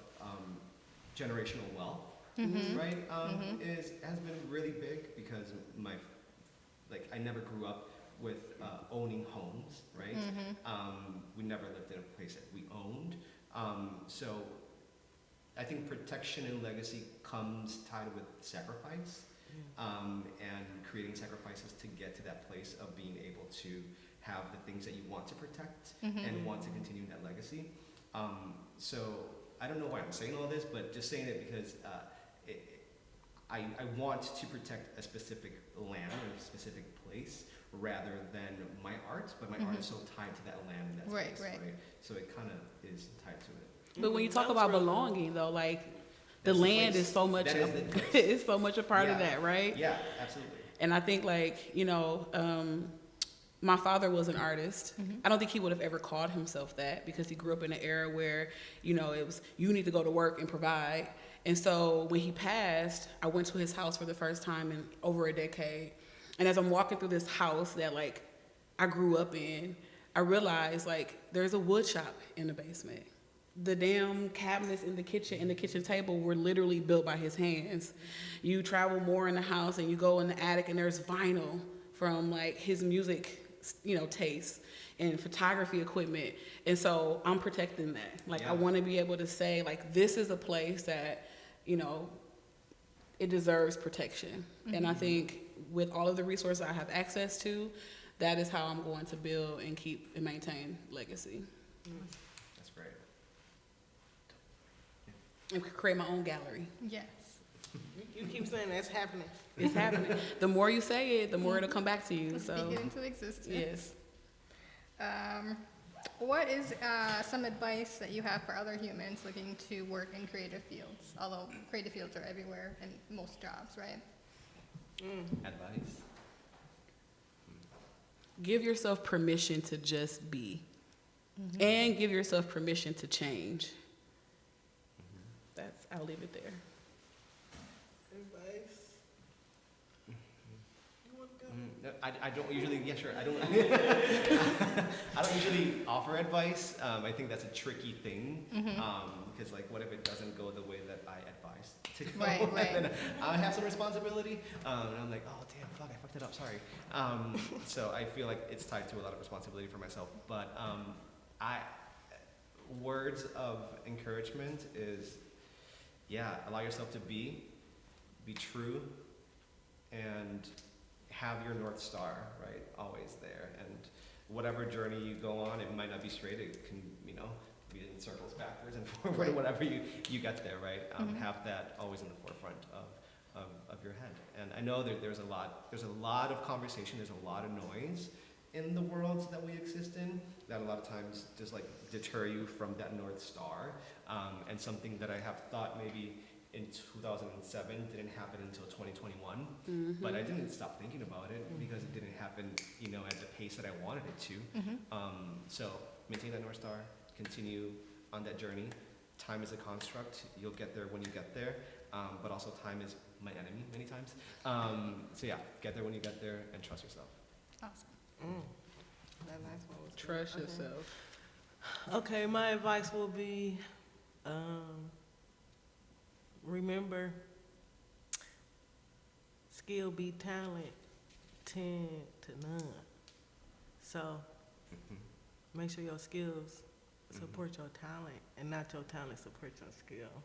generational wealth, right? Has been really big because I never grew up with owning homes, right? We never lived in a place that we owned. So I think protection and legacy comes tied with sacrifice, and creating sacrifices to get to that place of being able to have the things that you want to protect and want to continue that legacy. So I don't know why I'm saying all this, but just saying it because I want to protect a specific land or a specific place rather than my art, but my art is so tied to that land and that space, right? So it kind of is tied to it. But when you talk about belonging, though, like the land is so much, it's so much a part of that, right? Yeah, absolutely. And I think, like, you know, my father was an artist. I don't think he would have ever called himself that because he grew up in an era where, you know, it was you need to go to work and provide. And so when he passed, I went to his house for the first time in over a decade. And as I'm walking through this house that, like, I grew up in, I realized, like, there's a wood shop in the basement. The damn cabinets in the kitchen and the kitchen table were literally built by his hands. You travel more in the house and you go in the attic and there's vinyl from, like, his music, you know, taste and photography equipment. And so I'm protecting that. Like, I want to be able to say, like, this is a place that, you know, it deserves protection. And I think with all of the resources I have access to, that is how I'm going to build and keep and maintain legacy. That's great. And create my own gallery. Yes. You keep saying that's happening. It's happening. The more you say it, the more it'll come back to you. Let's So speak it into existence. yes. What is some advice that you have for other humans looking to work in creative fields? Although creative fields are everywhere in most jobs, right? Advice? Give yourself permission to just be. And give yourself permission to change. I'll leave it there. Advice? You want to go? No, I don't usually, I don't, I don't usually offer advice. I think that's a tricky thing, because, like, what if it doesn't go the way that I advised to go? Right. And then I have some responsibility, and I'm like, oh, damn, fuck, I fucked it up, sorry. So I feel like it's tied to a lot of responsibility for myself. But words of encouragement is, allow yourself to be true, and have your North Star, right, always there. And whatever journey you go on, it might not be straight, it can, you know, be in circles backwards and forward, or whatever you get there, right? Have that always in the forefront of your head. And I know that there's a lot of conversation, there's a lot of noise in the worlds that we exist in, that a lot of times just, like, deter you from that North Star. And something that I have thought maybe in 2007 didn't happen until 2021, but I didn't stop thinking about it because it didn't happen, you know, at the pace that I wanted it to. So maintain that North Star, continue on that journey. Time is a construct. You'll get there when you get there, but also time is my enemy many times. So get there when you get there and trust yourself. Awesome. That last one was Trust good. yourself. Okay, my advice will be, remember, skill beat talent 10 to none. So make sure your skills support your talent and not your talent support your skill.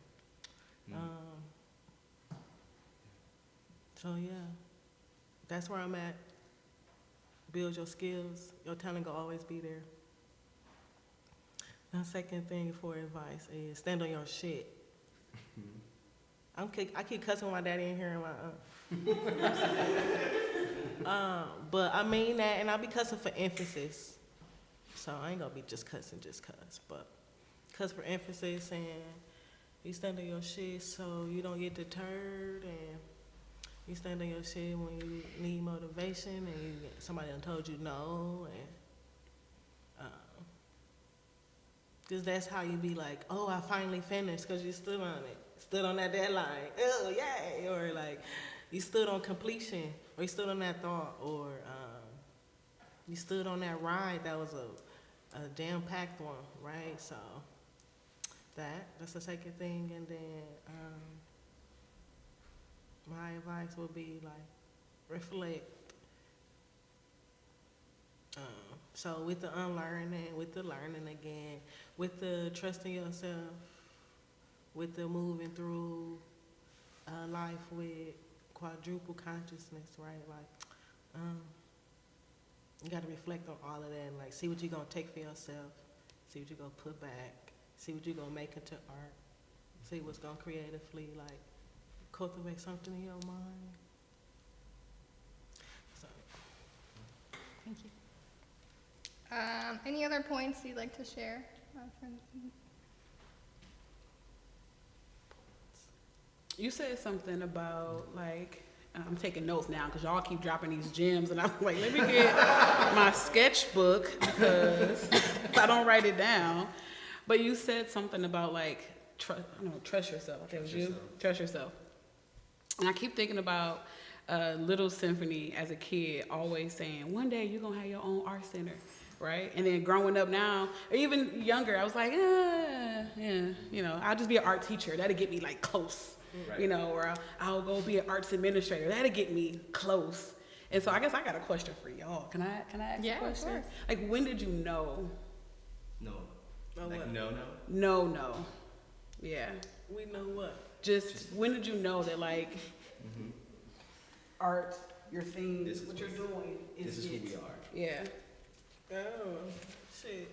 So that's where I'm at. Build your skills. Your talent will always be there. The second thing for advice is stand on your shit. I keep cussing my daddy in here and my but I mean that, and I'll be cussing for emphasis. So I ain't gonna be just cussing just cuss, but cuss for emphasis, and you stand on your shit so you don't get deterred, and you stand on your shit when you need motivation and somebody done told you no, and because that's how you be like, oh, I finally finished, because you stood on it. Stood on that deadline. Oh, yay. Or, like, you stood on completion, or you stood on that thought, or you stood on that ride that was a jam-packed one, right? So that's the second thing, and then my advice would be like reflect. So with the unlearning, with the learning again, with the trusting yourself, with the moving through life with quadruple consciousness, right? Like, you got to reflect on all of that and like see what you're gonna take for yourself, see what you're gonna put back, see what you're gonna make into art, see what's gonna creatively like cultivate something in your mind. So, Thank you. Any other points you'd like to share? You said something about like, I'm taking notes now because y'all keep dropping these gems, and I'm like, let me get my sketchbook because if I don't write it down. But you said something about like, trust yourself. Okay, it was you? Trust yourself. And I keep thinking about little Symphony as a kid, always saying, one day you're gonna have your own art center, right? And then growing up now, or even younger, I was like, yeah, you know, I'll just be an art teacher. That'll get me like close. Right. You know, or I'll go be an arts administrator. That'll get me close. And so I guess I got a question for y'all. Can I ask a question? Of course. Like, when did you know? No. know Like what? no. Yeah. We know what? Just when did you know that like art, your thing, This is what you're doing This is who it? we are. Yeah. Oh, shit.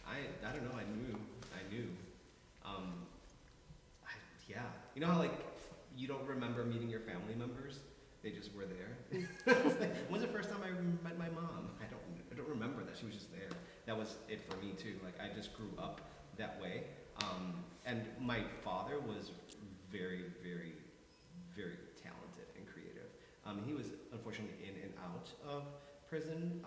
I don't know. I knew. Yeah. You know how like you don't remember meeting your family members? They just were there. When's the first time I met my mom? I don't remember that. She was just there. That was it for me too. Like I just grew up that way. And my father was very, very, very talented and creative. He was unfortunately in and out of prison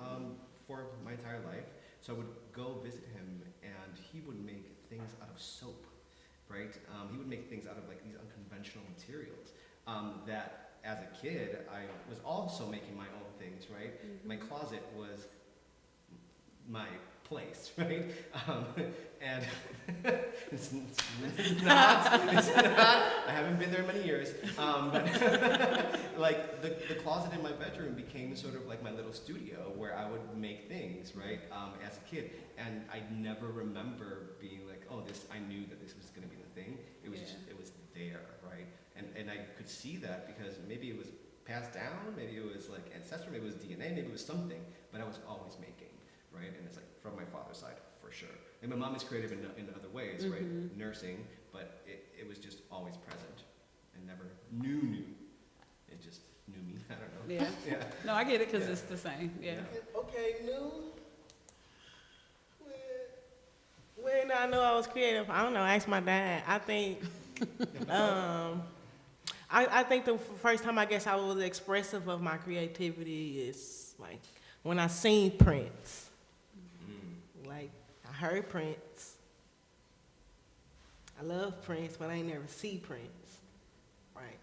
for my entire life. So I would go visit him, and he would make things out of soap, right? He would make things out of like these unconventional materials that as a kid, I was also making my own things, right? My closet was my place, right? And it's not, I haven't been there in many years, but like the closet in my bedroom became sort of like my little studio where I would make things, right, as a kid. And I never remember being like, oh, I knew that this was gonna be the thing. It was just, it was there, right? And I could see that because maybe it was passed down, maybe it was like ancestral, maybe it was DNA, maybe it was something, but I was always making, right? And it's like from my father's side, for sure. And my mom is creative in other ways, right? Nursing, but it was just always present and never knew. It just knew me, I don't know. Yeah. No, I get it because it's the same, yeah. Okay, new. When I knew I was creative, I don't know, ask my dad. I think, I think the first time I guess I was expressive of my creativity is like when I seen Prince. Like, I heard Prince. I love Prince, but I ain't never see Prince. Right?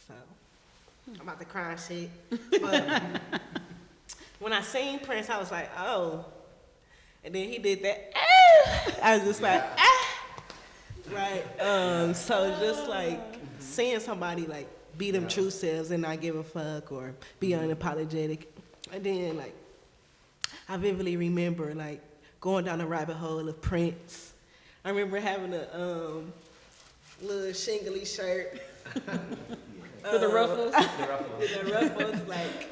So, I'm about to cry and shit. But when I seen Prince, I was like, oh. And then he did that, ah! I was just like, ah! Right? So just like seeing somebody like be them true selves and not give a fuck or be unapologetic. And then like, I vividly remember like going down the rabbit hole of Prince. I remember having a little shingly shirt. With the ruffles? The ruffles, like,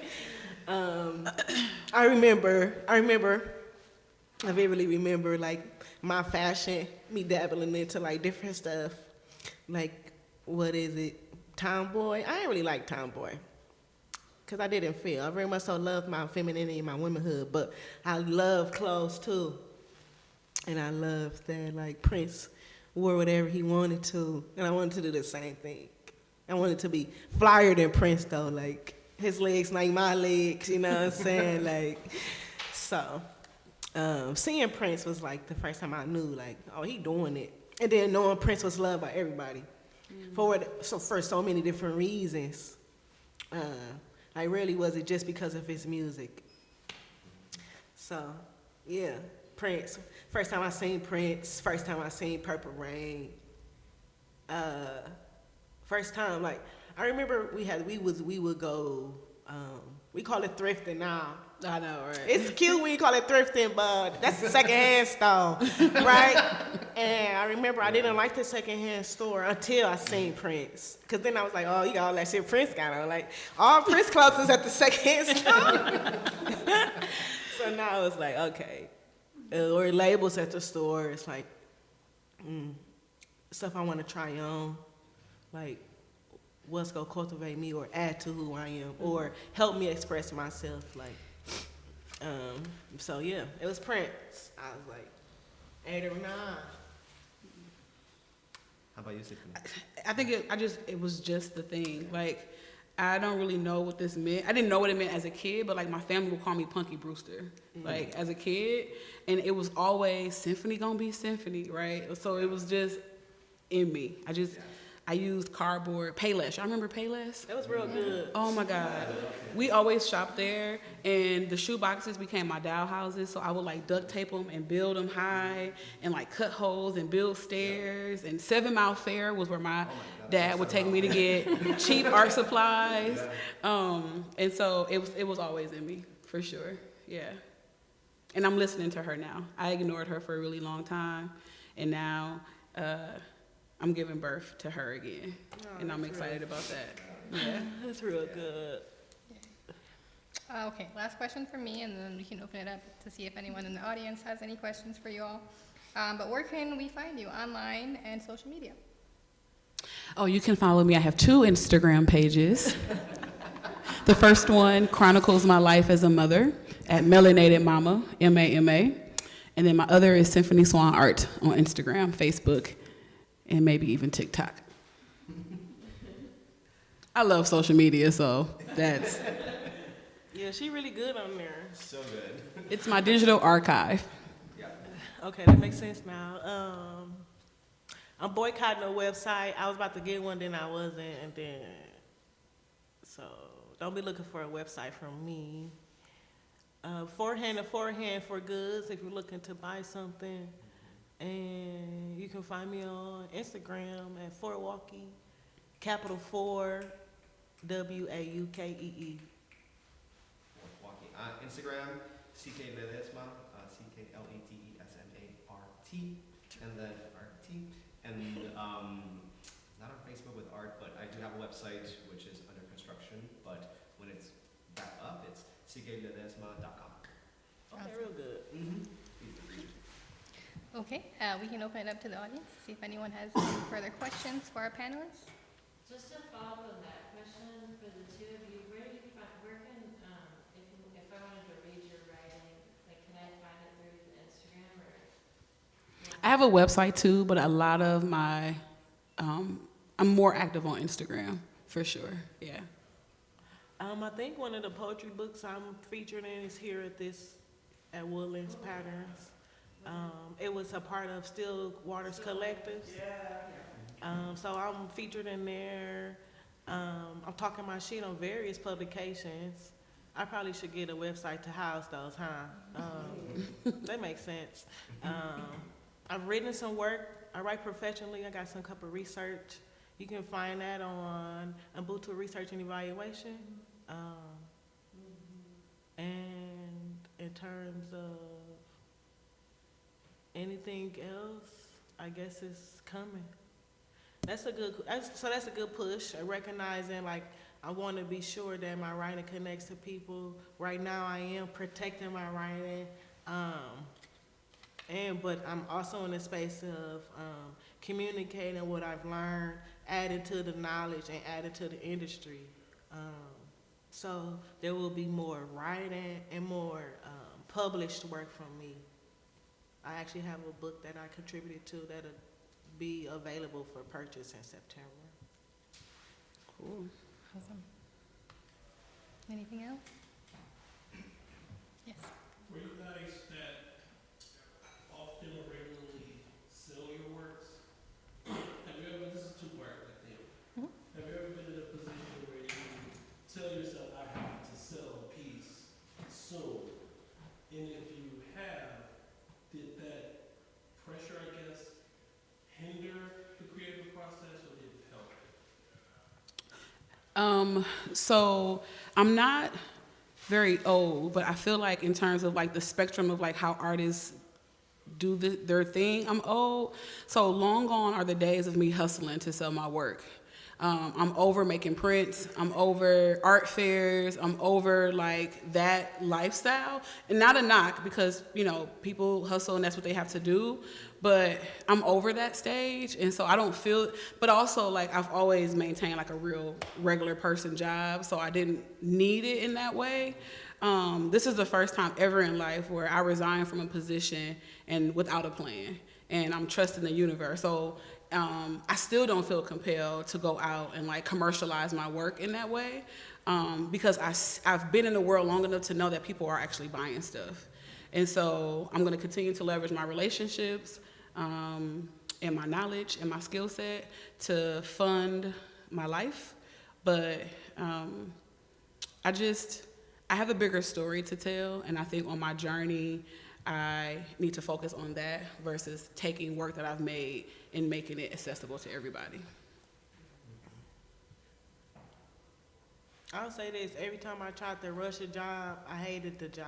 I vividly remember like my fashion, me dabbling into like different stuff. Like, what is it? Tomboy? I ain't really like tomboy. Because I didn't feel. I very much so loved my femininity and my womanhood, but I love clothes too. And I loved that, like, Prince wore whatever he wanted to, and I wanted to do the same thing. I wanted to be flyer than Prince, though, like, his legs like my legs, you know what I'm saying? Like, so, seeing Prince was, like, the first time I knew, like, oh, he doing it. And then knowing Prince was loved by everybody for so many different reasons. Like, really was it just because of his music. So, Yeah, Prince. First time I seen Prince. First time I seen Purple Rain. First time, like, I remember we would go, we call it thrifting now. I know, right? It's cute when you call it thrifting, but that's the secondhand store, right? And I remember I didn't like the secondhand store until I seen Prince. Cause then I was like, oh, you got all that shit Prince got on. Like, all Prince clothes is at the secondhand store. So now it's like, okay. Or labels at the store. It's like, stuff I want to try on. Like, what's gonna cultivate me or add to who I am or help me express myself. Like, so yeah, it was Prince. I was like 8 or 9. How about you, Symphony? I think it was just the thing. Like, I don't really know what this meant. I didn't know what it meant as a kid, but like my family would call me Punky Brewster, like as a kid, and it was always Symphony gonna be Symphony, right? So it was just in me. I used cardboard, Payless. I remember Payless. That was real good. Oh my God. We always shopped there, and the shoe boxes became my doll houses, so I would like duct tape them and build them high and like cut holes and build stairs. And 7 Mile Fair was where my dad would take me to get cheap art supplies. And so it was always in me, for sure, yeah. And I'm listening to her now. I ignored her for a really long time, and now I'm giving birth to her again, and I'm excited about that. Yeah, That's real good. Okay, last question for me, and then we can open it up to see if anyone in the audience has any questions for you all. But where can we find you, online and social media? Oh, you can follow me. I have 2 Instagram pages. The first one chronicles my life as a mother at Melanated Mama, MAMA. And then my other is Symphony Swan Art on Instagram, Facebook, and maybe even TikTok. I love social media, so that's... Yeah, she really good on there. So good. It's my digital archive. Yeah. Okay, that makes sense now. I'm boycotting a website. I was about to get one, then I wasn't, and then... So, don't be looking for a website from me. Forehand to forehand for goods if you're looking to buy something. And you can find me on Instagram at Fort Walkie, capital 4, WAUKEE. Walking. Instagram, CK Ledesma, CKLEDESMART, and then RT. And not on Facebook with art, but I do have a website which is under construction. But when it's back up, it's ckledesma.com. Okay, real good. Okay, we can open it up to the audience, see if anyone has any further questions for our panelists. Just to follow up on that question for the two of you, where can, if I wanted to read your writing, like, can I find it through Instagram or? I have a website too, but a lot of my, I'm more active on Instagram, for sure, yeah. I think one of the poetry books I'm featured in is here at Woodlands Patterns. It was a part of Still Waters Collectives. So I'm featured in there. I'm talking my shit on various publications. I probably should get a website to house those, huh? That makes sense. I've written some work. I write professionally. I got some couple research. You can find that on Ubuntu Research and Evaluation. And in terms of anything else, I guess it's coming. That's a good push. Recognizing, like, I want to be sure that my writing connects to people. Right now, I am protecting my writing, but I'm also in the space of communicating what I've learned, adding to the knowledge, and adding to the industry. So there will be more writing and more published work from me. I actually have a book that I contributed to that'll be available for purchase in September. Cool. Awesome. Anything else? Yes. For you guys that often or regularly sell your works, have you ever, this is two-part, I think. Have you ever been in a position where you tell yourself, I have to sell a piece soon? And if you have, So I'm not very old, but I feel like in terms of like the spectrum of like how artists do their thing, I'm old. So long gone are the days of me hustling to sell my work. I'm over making prints. I'm over art fairs. I'm over like that lifestyle. And not a knock because, you know, people hustle and that's what they have to do. But I'm over that stage. And so I don't feel, but also like I've always maintained like a real regular person job. So I didn't need it in that way. This is the first time ever in life where I resigned from a position and without a plan. And I'm trusting the universe. So I still don't feel compelled to go out and like commercialize my work in that way because I've been in the world long enough to know that people are actually buying stuff. And so I'm gonna continue to leverage my relationships and my knowledge and my skill set to fund my life. But I have a bigger story to tell, and I think on my journey, I need to focus on that versus taking work that I've made and making it accessible to everybody. I'll say this, every time I tried to rush a job, I hated the job.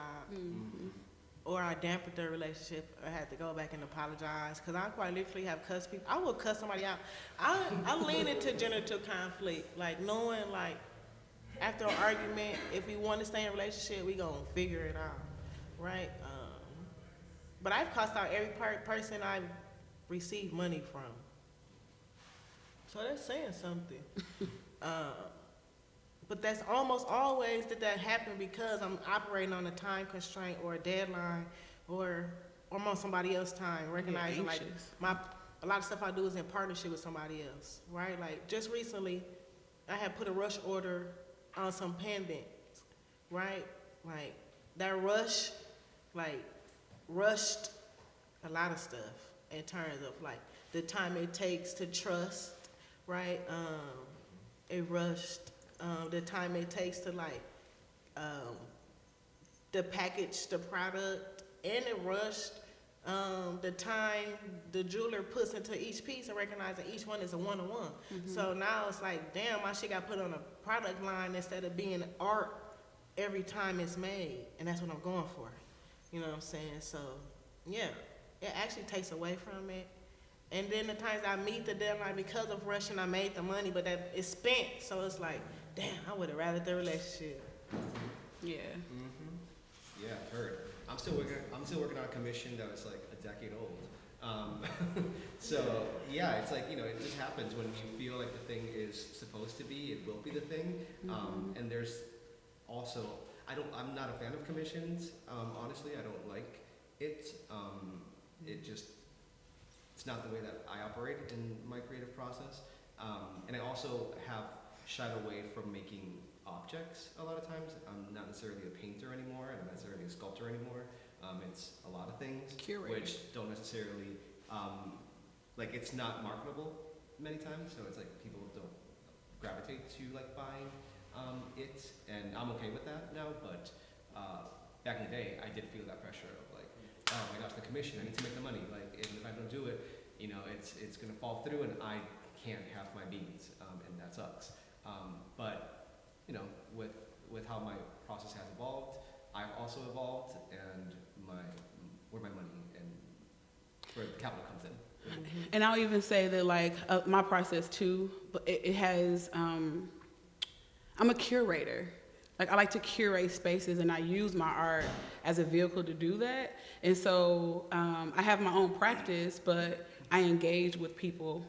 Or I dampened the relationship, I had to go back and apologize. Because I quite literally have cussed people. I will cuss somebody out. I lean into generative conflict, like knowing like after an argument, if we want to stay in a relationship, we gonna figure it out, right? But I've cussed out every person I've received money from. So that's saying something. But that's almost always that happen because I'm operating on a time constraint or a deadline or I'm on somebody else's time, recognizing like a lot of stuff I do is in partnership with somebody else, right? Like just recently, I had put a rush order on some pendants, right? Like that rush, like rushed a lot of stuff in terms of like the time it takes to trust, right? It rushed the time it takes to like the package the product, and it rushed the time the jeweler puts into each piece and recognizing each one is a one-on-one. So now it's like, damn, my shit got put on a product line instead of being art every time it's made, and that's what I'm going for. You know what I'm saying? So yeah, it actually takes away from it. And then the times I meet the deadline because of rushing, I made the money, but that it's spent. So it's like, damn, I would have rather the relationship. Yeah. Yeah, I've heard. I'm still working on a commission that was like a decade old. So yeah, it's like, you know, it just happens when you feel like the thing is supposed to be, it will be the thing. And there's also, I'm not a fan of commissions. Honestly, I don't like it. It's not the way that I operate in my creative process. And I also have shied away from making objects a lot of times. I'm not necessarily a painter anymore. I'm not necessarily a sculptor anymore. It's a lot of things which don't necessarily, like it's not marketable many times. So it's like people don't gravitate to like buying it. And I'm okay with that now. But back in the day, I did feel that pressure of like, oh my gosh, the commission, I need to make the money. Like, and if I don't do it, you know, it's gonna fall through and I can't have my beans, and that sucks. But, you know, with how my process has evolved, I've also evolved, and where my money and where the capital comes in. And I'll even say that like my process too, but it has, I'm a curator. Like I like to curate spaces and I use my art as a vehicle to do that. And so I have my own practice, but I engage with people.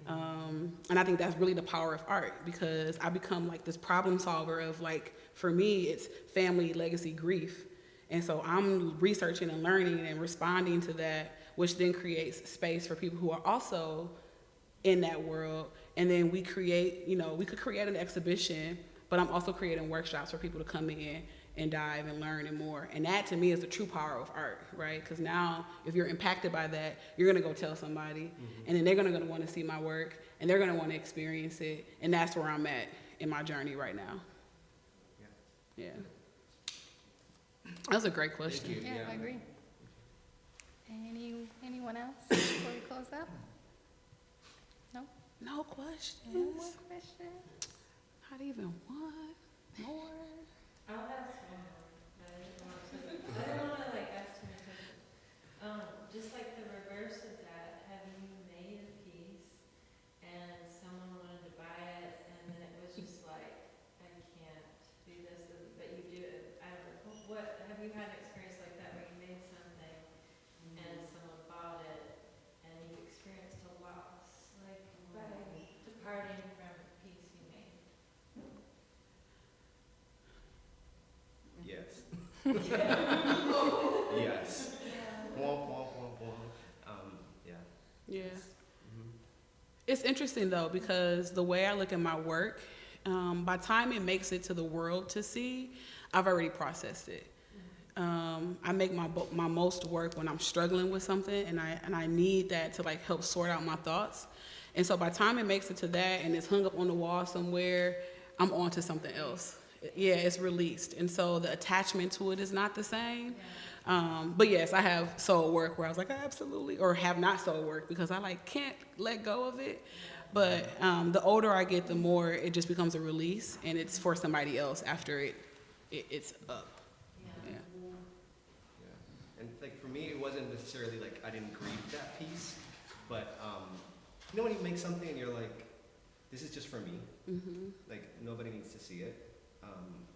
And I think that's really the power of art because I become like this problem solver of like, for me, it's family, legacy, grief. And so I'm researching and learning and responding to that, which then creates space for people who are also in that world. And then we create, you know, we could create an exhibition, but I'm also creating workshops for people to come in and dive and learn and more. And that to me is the true power of art, right? Because now if you're impacted by that, you're gonna go tell somebody, and then they're gonna wanna see my work, and they're gonna wanna experience it, and that's where I'm at in my journey right now. Yeah. That was a great question. Thank you. Yeah, I agree. Anyone else before we close up? No? No questions. No more questions? Not even one more. I'll ask one more, but I didn't want to like ask too many questions. Just like the reverse of that, have you made a piece and someone wanted to buy it and then it was just like, I can't do this, but you do it, I don't know, what, have you had an experience like that where you made something and someone bought it and you experienced a loss, like by departing from a piece you made? Yes. Yes. Womp, womp, womp, womp. Yeah. Yeah. Mhm. It's interesting though, because the way I look at my work, by the time it makes it to the world to see, I've already processed it. I make my most work when I'm struggling with something, and I need that to like help sort out my thoughts. And so by the time it makes it to that and it's hung up on the wall somewhere, I'm on to something else. Yeah, it's released, and so the attachment to it is not the same. But yes, I have sold work where I was like, absolutely, or have not sold work because I like can't let go of it. But the older I get, the more it just becomes a release, and it's for somebody else after it's up. Yeah. Yeah. And like for me, it wasn't necessarily like I didn't grieve that piece, but you know when you make something and you're like, this is just for me, Mm-hmm. like nobody needs to see it,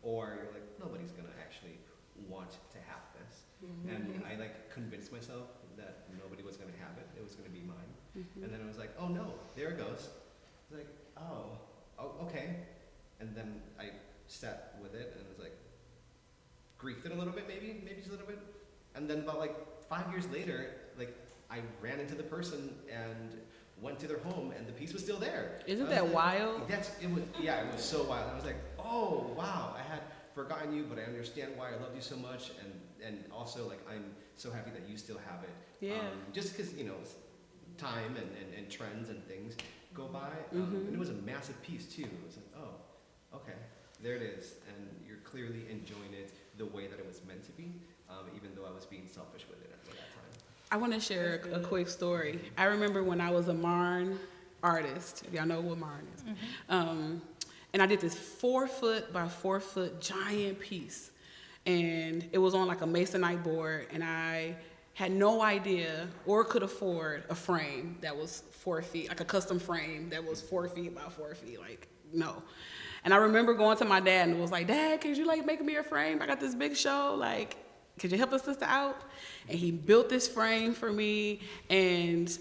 or you're like nobody's gonna actually want to have this, and I like convinced myself that nobody was gonna have it; it was gonna be mine. Mm-hmm. And then I was like, oh no, there it goes. I was like, oh, okay. And then I sat with it and was like, griefed it a little bit, maybe just a little bit. And then about like 5 years later, like I ran into the person and went to their home and the piece was still there. Isn't I was that like, wild? It was so wild. I was like, oh wow, I had forgotten you, but I understand why I loved you so much, and also like I'm so happy that you still have it. Yeah. Just because time and trends and things go by, Mhm. and it was a massive piece too. It was like, oh, okay, there it is, and you're clearly enjoying it the way that it was meant to be, even though I was being selfish with it at that time. I want to share a quick story. I remember when I was a Marn artist. If y'all know what Marn is. And I did this 4 foot by 4 foot giant piece. And it was on like a masonite board, and I had no idea or could afford a frame that was 4 feet, like a custom frame that was 4 feet by 4 feet, like no. And I remember going to my dad and was like, Dad, could you like make me a frame? I got this big show, like, could you help a sister out? And he built this frame for me, and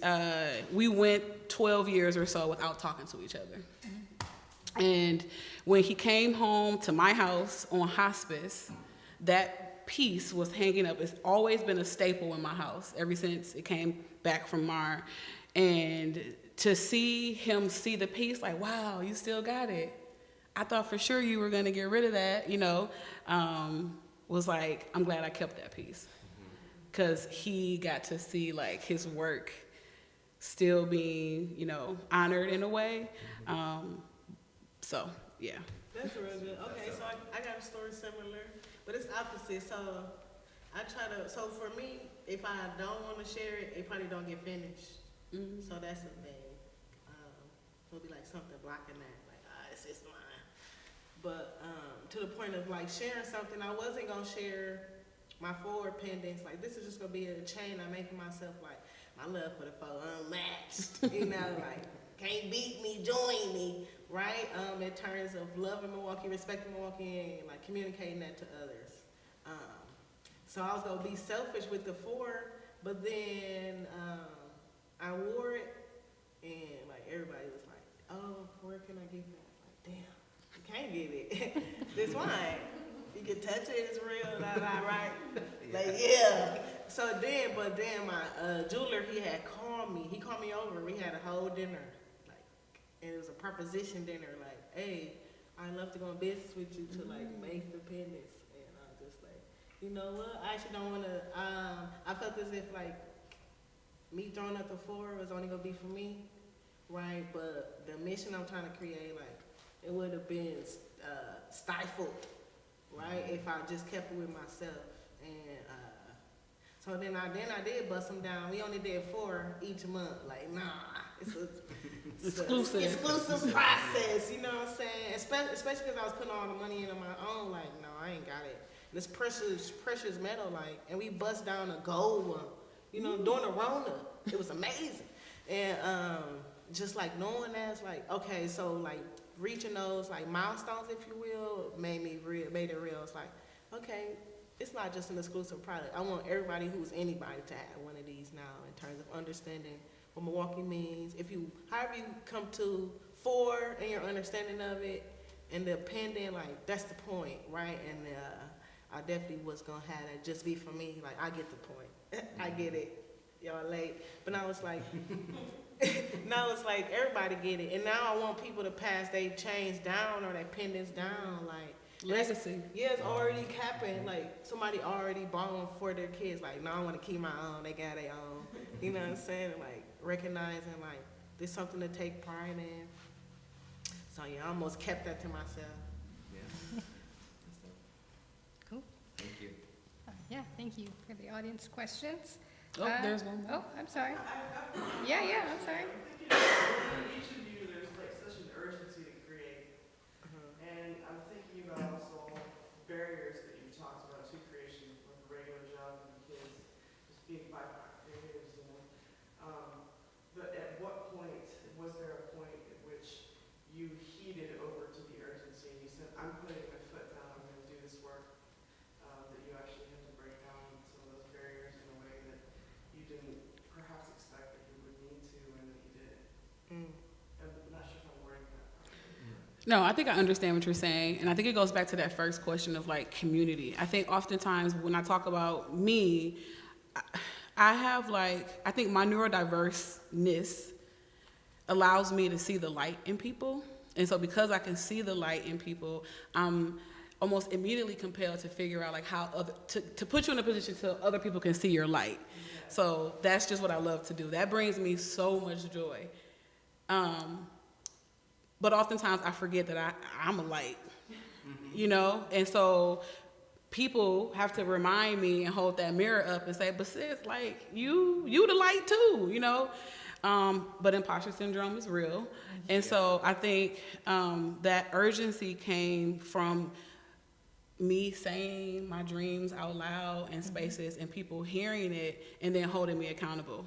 we went 12 years or so without talking to each other. And when he came home to my house on hospice, that piece was hanging up. It's always been a staple in my house ever since it came back from Mar. And to see him see the piece, like, wow, you still got it. I thought for sure you were gonna get rid of that, was like, I'm glad I kept that piece. Because he got to see like his work still being, honored in a way. So, yeah. That's real good. Okay, so I got a story similar, but it's opposite. So so for me, if I don't want to share it, it probably don't get finished. Mm-hmm. So that's the thing. It'll be like something blocking that, like, it's just mine. But to the point of like sharing something, I wasn't gonna share my forward pendants. Like, this is just gonna be a chain I'm making myself, like, my love for the foe unmatched. Like, can't beat me, join me, right? In terms of loving Milwaukee, respecting Milwaukee, and like communicating that to others. So I was gonna be selfish with the 4, but then I wore it, and like everybody was like, "Oh, where can I get that?" Like, damn, you can't get it. This wine, you can touch it. It's real, right? Like, yeah. So then, my jeweler, he had called me. He called me over. We had a whole dinner, like, and it was a proposition dinner. Like, hey, I'd love to go in business with you to like make the pendants. And I'm just like, you know what? I actually don't want to. I felt as if like me throwing up the 4 was only gonna be for me, right? But the mission I'm trying to create, like, it would have been stifled, right? If I just kept it with myself. And so then I did bust them down. We only did 4 each month. Like, nah, exclusive process, you know what I'm saying? Especially because I was putting all the money into my own, like, no, I ain't got it. And it's precious metal, like, and we bust down a gold one, you know, during the Rona. It was amazing. And just like knowing that's like, okay, so like reaching those like milestones, if you will, made it real. It's like, okay, it's not just an exclusive product. I want everybody who's anybody to have one of these now in terms of understanding what Milwaukee means. However you come to for and your understanding of it and the pendant, like that's the point, right? And I definitely was gonna have that just be for me. Like I get the point. I get it. Y'all late. But now it's like everybody get it. And now I want people to pass their chains down or their pendants down, like Legacy. yeah, it's already happened. Like somebody already bought one for their kids. Like, no, I want to keep my own. They got their own. You know what I'm saying? Like recognizing like there's something to take pride in. So yeah, I almost kept that to myself. Yeah. Cool. Thank you. Yeah, thank you for the audience questions. Oh, there's one more. Oh, I'm sorry. Yeah, I'm sorry. Each of you, there's like such an urgency to create, and I'm thinking about also barriers that you talked about to creation, like regular jobs and kids, just being BIPOC creatives, you know. But at what point, was there a point at which you heeded over to the urgency and you said, I'm putting my foot down, I'm going to do this work, that you actually had to break down some of those barriers in a way that you didn't perhaps expect that you would need to and that you did? I'm not sure if I'm wording that properly. No, I think I understand what you're saying, and I think it goes back to that first question of like community. I think oftentimes when I talk about me, I have like, I think my neurodiverseness allows me to see the light in people, and so because I can see the light in people, I'm almost immediately compelled to figure out like how to put you in a position so other people can see your light. So that's just what I love to do. That brings me so much joy. But oftentimes I forget that I'm a light, you know? And so people have to remind me and hold that mirror up and say, but sis, like, you the light too, you know? But imposter syndrome is real. And so I think that urgency came from me saying my dreams out loud in spaces and people hearing it and then holding me accountable.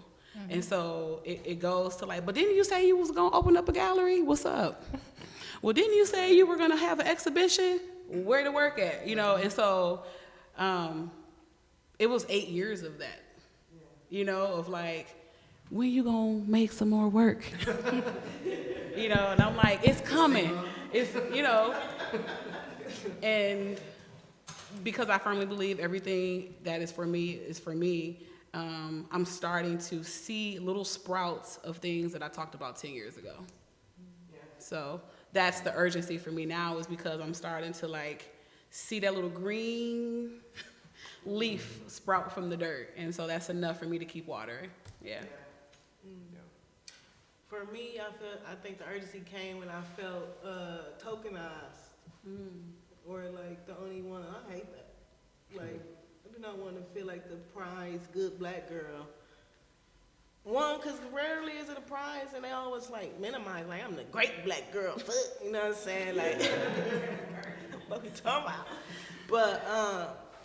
And so it goes to like, but didn't you say you was gonna open up a gallery? What's up? Well, didn't you say you were gonna have an exhibition? Where to work at? You know, and so it was 8 years of that, you know, of like, when you gonna make some more work? You know, and I'm like, it's coming. It's, you know, and because I firmly believe everything that is for me, I'm starting to see little sprouts of things that I talked about 10 years ago. So that's the urgency for me now, is because I'm starting to like see that little green leaf sprout from the dirt. And so that's enough for me to keep watering. Yeah. For me, I think the urgency came when I felt tokenized, or like the only one. I hate that. Like, I do not want to feel like the prize good black girl. One, because rarely is it a prize, and they always like minimize, like I'm the great black girl. Fuck, you know what I'm saying? Like, what we talking about? But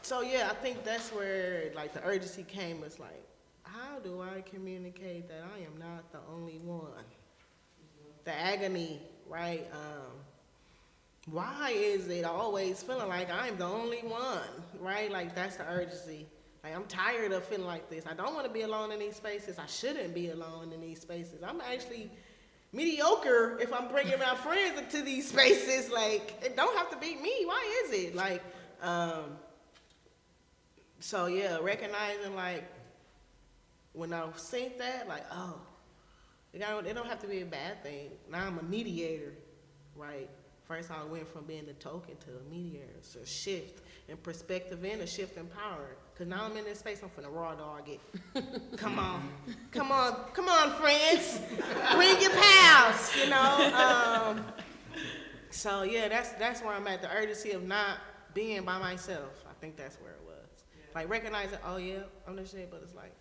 so yeah, I think that's where like the urgency came. It's like, how do I communicate that I am not the only one? The agony, right? Why is it always feeling like I'm the only one, right? Like that's the urgency. Like I'm tired of feeling like this. I don't want to be alone in these spaces. I shouldn't be alone in these spaces. I'm actually mediocre if I'm bringing my friends into these spaces. Like it don't have to be me. Why is it? Like, so yeah, recognizing like, when I seen that, like, oh, it don't have to be a bad thing. Now I'm a mediator, right? First I went from being the token to a mediator. It's a shift in perspective and a shift in power. Because now I'm in this space, I'm finna raw dog it. Come on, friends. Bring your pals, you know? So yeah, that's where I'm at, the urgency of not being by myself. I think that's where it was. Like recognizing, oh yeah, I'm the shit, but it's like,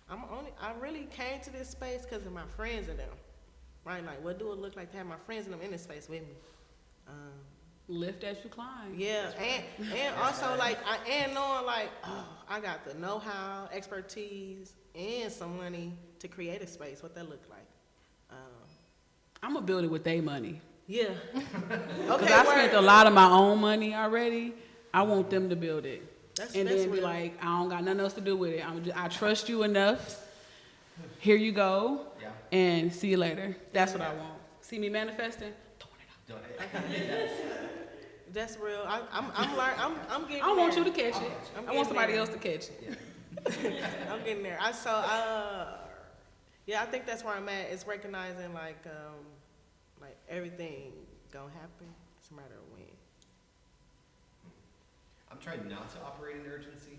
I really came to this space because of my friends and them. right? Like, what do it look like to have my friends in them in this space with me? Lift as you climb. Yeah, and also like and knowing like, oh, I got the know-how, expertise, and some money to create a space. What that look like? I'm gonna build it with their money. Yeah. Because I spent a lot of my own money already. I want them to build it. That's And then be real. like, I don't got nothing else to do with it. I trust you enough. Here you go. Yeah. And see you later. That's what I want. See me manifesting? Don't it? That's real. I'm learning. I'm getting. I don't want there. you to catch it. I'm I want getting somebody there. else to catch it. Yeah. I'm getting there. Yeah, I think that's where I'm at. Is recognizing like everything gonna happen. It's a matter of when. I'm trying not to operate in urgency.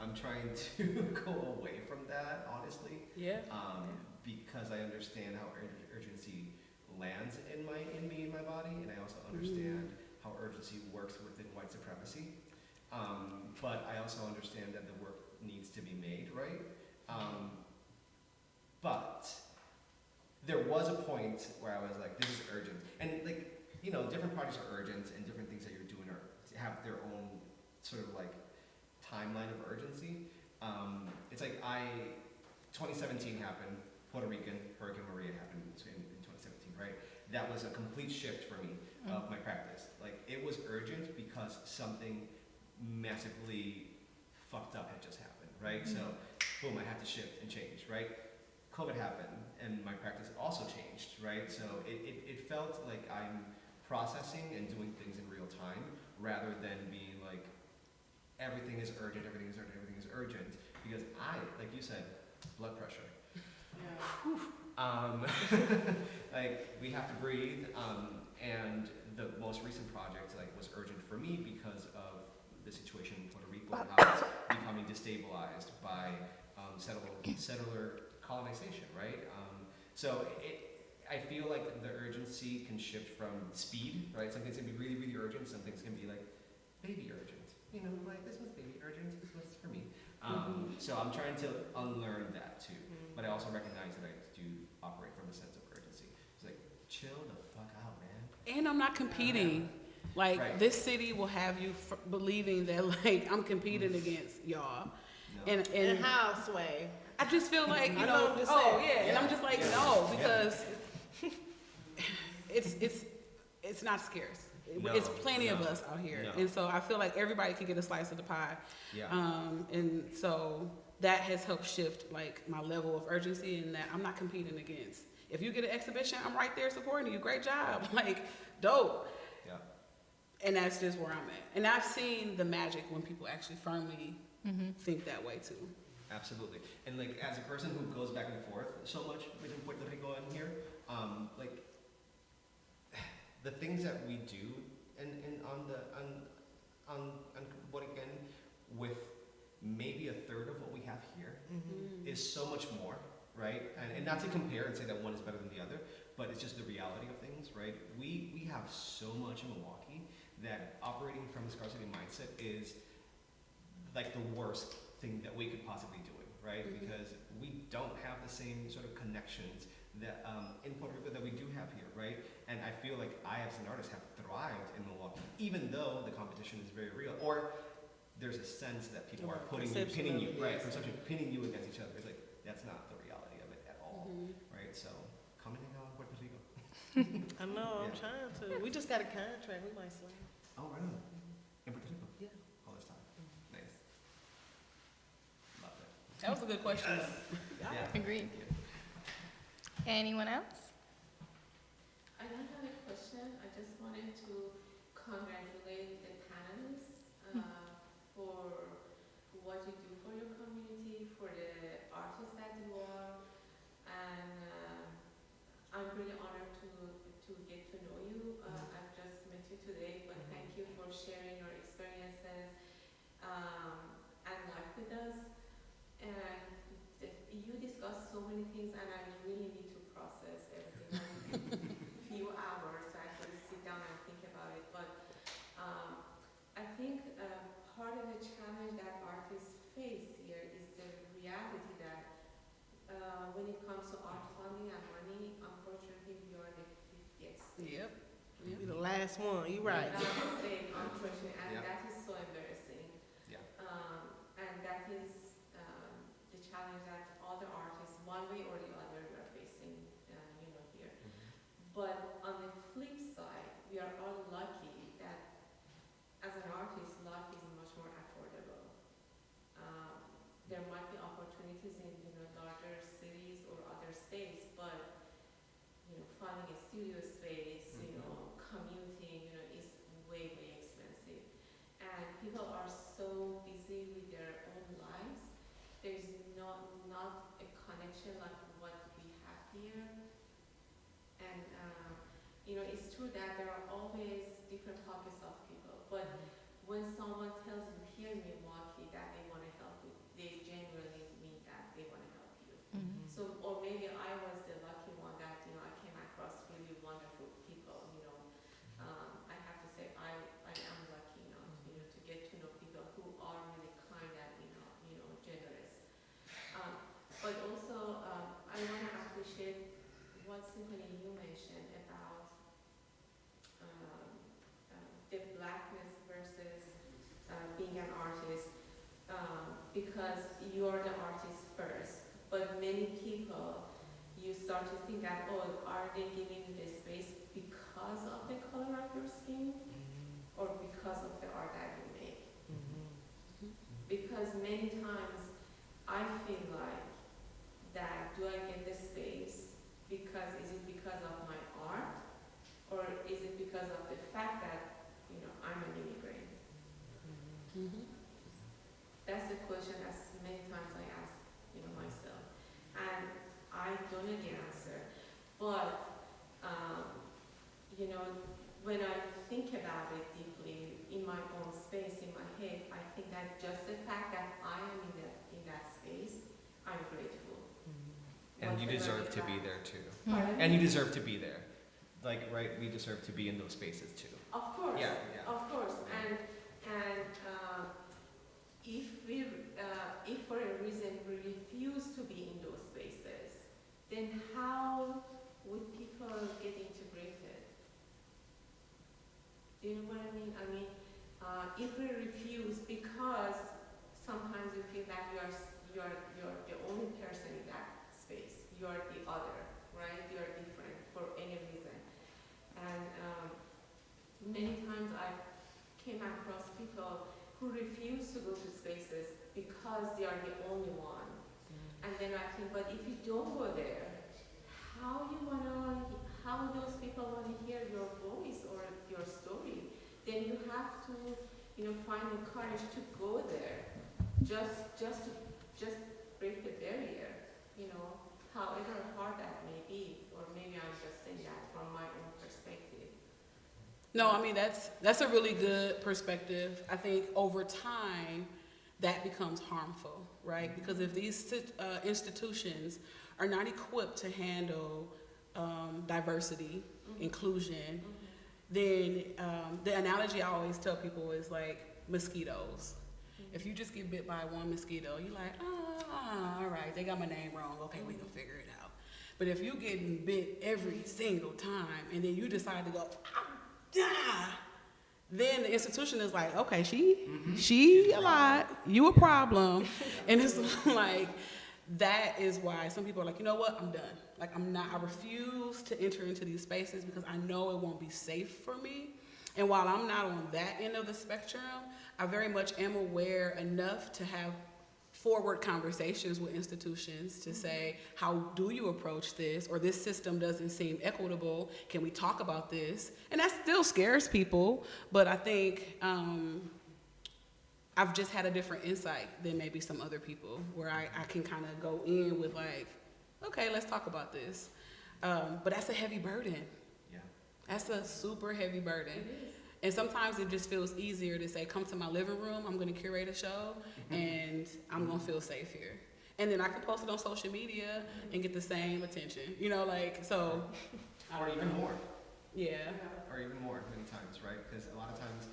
I'm trying to go away from that, honestly. Yeah. Because I understand how urgency lands in me, in my body, and I also understand how urgency works within white supremacy. But I also understand that the work needs to be made, right? But there was a point where I was like, this is urgent. And like, you know, different projects are urgent and different things that you're doing have their own sort of like timeline of urgency. It's like 2017 happened, Puerto Rican, Hurricane Maria happened in 2017, right? That was a complete shift for me of my practice. Like, it was urgent because something massively fucked up had just happened, right? So, boom, I had to shift and change, right? COVID happened, and my practice also changed, right? So it felt like I'm processing and doing things in real time, rather than being like, everything is urgent, everything is urgent, everything is urgent, because like you said, blood pressure. Like, we have to breathe, and the most recent project like was urgent for me because of the situation in Puerto Rico and how it's becoming destabilized by settler colonization, right? So I feel like the urgency can shift from speed, right? Some things can be really, really urgent. Some things can be like baby urgent. You know, like this one's baby urgent. This one's for me. So I'm trying to unlearn that too. But I also recognize that I do operate from a sense of urgency. It's like, chill the fuck out, man. And I'm not competing. Like, Right. this city will have you believing that, like, I'm competing against y'all. No. And how, Sway? I just feel like, you I know, know, I'm just oh, saying. yeah. And I'm just like, no, because it's not scarce. No, It's plenty of no, us out here. no. And so I feel like everybody can get a slice of the pie. Yeah. And so that has helped shift, like, my level of urgency, in that I'm not competing against. If you get an exhibition, I'm right there supporting you. Great job. Like, dope. Yeah. And that's just where I'm at. And I've seen the magic when people actually firmly think that way too. Absolutely. And like, as a person who goes back and forth so much between Puerto Rico and here, like, the things that we do and on Borican with maybe a third of what we have here is so much more, right? And not to compare and say that one is better than the other, but it's just the reality of things, right? We have so much in Milwaukee that operating from a scarcity mindset is like the worst thing that we could possibly do it, right? Because we don't have the same sort of connections that in Puerto Rico that we do have here, right? And I feel like I, as an artist, have thrived in Milwaukee, even though the competition is very real. Or there's a sense that people are pinning you, right? Perception, pinning you against each other. It's like, that's not the reality of it at all, right? So, come and hang out in Puerto Rico. I know. I'm Yeah. trying to. We just got a contract. We might slam. Oh, right on. In Puerto Rico? Yeah. All this time. Nice. Love it. That was a good question. Yeah. Agreed. Thank you. Anyone else? I don't have a question. I just wanted to congratulate the panelists for what you do for your community, for the artists that you are, and I'm really honored to get to know you. I've just met you today, but thank you for sharing your experiences and life with us. And you discussed so many things, and I really need to process everything. I need a few hours to actually sit down and think about it. But I think part of the challenge that artists face here is the reality that when it comes to art funding and money, unfortunately, last one. You right. Mistake, unfortunately, and Yeah. that is so embarrassing. Yeah. And that is the challenge that all the artists, one way or the other, we are facing, here. But on the flip side, we are all lucky that as an artist, life is much more affordable. There might be opportunities in larger cities or other states, but finding a studio space, commuting, is way expensive. And people are so busy with their own lives. There's not a connection like what we have here. And it's true that there are always different pockets of people, but when someone tells you here in Milwaukee that they want to help you, they genuinely mean that they want to help you. So, or maybe I was the lucky one that I came across really wonderful people. I have to say I am lucky enough to get to know people who are really kind and generous. But also I want to appreciate what Symphony you mentioned about the blackness versus being an artist, because you are the artist first, but many people, you start to think that, are they giving you the space because of the color of your skin or because of the art that you make? Because many times I feel like that, do I get the space because, is it because of my art, or is it because of the fact that I'm an immigrant? That's the question that many times I ask myself, and I don't know the answer. But when I think about it deeply in my own space, in my head, I think that just the fact that I am in that space, I'm grateful. And you Whatever deserve it to be has. there too. Pardon? And you deserve to be there. We deserve to be in those spaces too. Of course. Yeah. Of course. And if for a reason we refuse to be in those spaces, then how would people get integrated? Do you know what I mean? If we refuse because sometimes you feel that you're the only person in that space, you're the other, right? You're different for any reason. And many times I came across people who refuse to go to spaces because they are the only one. And then I think, but if you don't go there, how those people want to hear your voice or your story? Then you have to, find the courage to go there, just break the barrier, however hard that may be, or maybe I'm just saying that from my own perspective. No, that's a really good perspective. I think over time, that becomes harmful, right? Because if these institutions are not equipped to handle diversity, inclusion, then the analogy I always tell people is like mosquitoes. If you just get bit by one mosquito, you're like, all right, they got my name wrong. Okay, we can figure it out. But if you're getting bit every single time and then you decide to go, then the institution is like, okay, she a lot, you a problem. And it's like, that is why some people are like, you know what, I'm done. Like, I refuse to enter into these spaces because I know it won't be safe for me. And while I'm not on that end of the spectrum, I very much am aware enough to have forward conversations with institutions to say, how do you approach this? Or this system doesn't seem equitable. Can we talk about this? And that still scares people, but I think I've just had a different insight than maybe some other people where I can kind of go in with like, okay, let's talk about this. But that's a heavy burden. Yeah. That's a super heavy burden. And sometimes it just feels easier to say, come to my living room, I'm gonna curate a show, and I'm gonna feel safe here. And then I can post it on social media and get the same attention, so. Or even more. Yeah. Or even more many times, right? Because a lot of times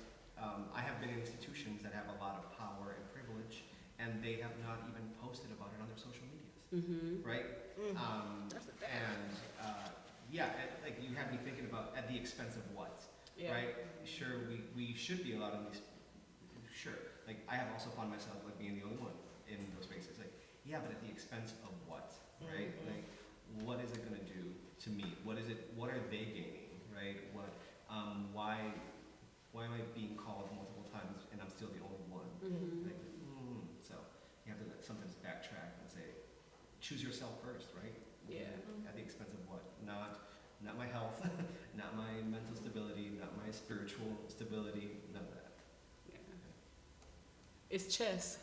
I have been in institutions that have a lot of power and privilege, and they have not even posted about it on their social medias, right? That's a fact. And you have me thinking about at the expense of what? Yeah. right? Sure, we should be allowed in these, sure. Like, I have also found myself like being the only one in those spaces. Like, yeah, but at the expense of what, right? Like, what is it gonna do to me? What are they gaining, right? Why am I being called multiple times and I'm still the only one? Like, so you have to sometimes backtrack and say, choose yourself first, right? Yeah. At the expense of what? Not my health, not my mental stability, not my spiritual stability, none of that. Yeah. It's chess.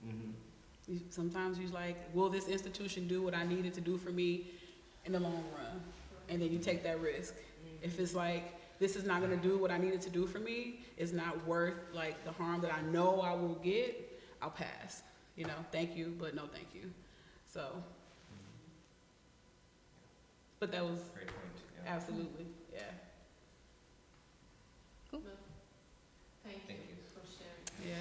Mm-hmm. Sometimes you're like, will this institution do what I need it to do for me in the long run? And then you take that risk. If it's like, this is not gonna do what I need it to do for me, it's not worth like the harm that I know I will get, I'll pass. You know, thank you, but no thank you. So, but that was Great point. Yeah. absolutely, yeah. Thank Thank you you. for sharing. Yeah.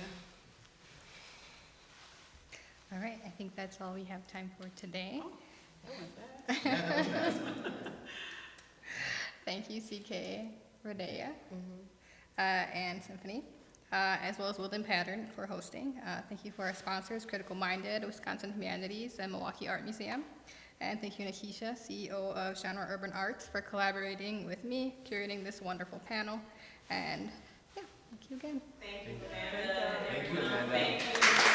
All right, I think that's all we have time for today. That went fast. Yeah, that was fast. Thank you, CK, Radaya, and Symphony, as well as Woodland Pattern for hosting. Thank you for our sponsors, Critical Minded, Wisconsin Humanities, and Milwaukee Art Museum. And thank you, Nakisha, CEO of Genre Urban Arts, for collaborating with me, curating this wonderful panel. And yeah, thank you again. Thank you, Amanda. Thank you, Amanda. Thank you.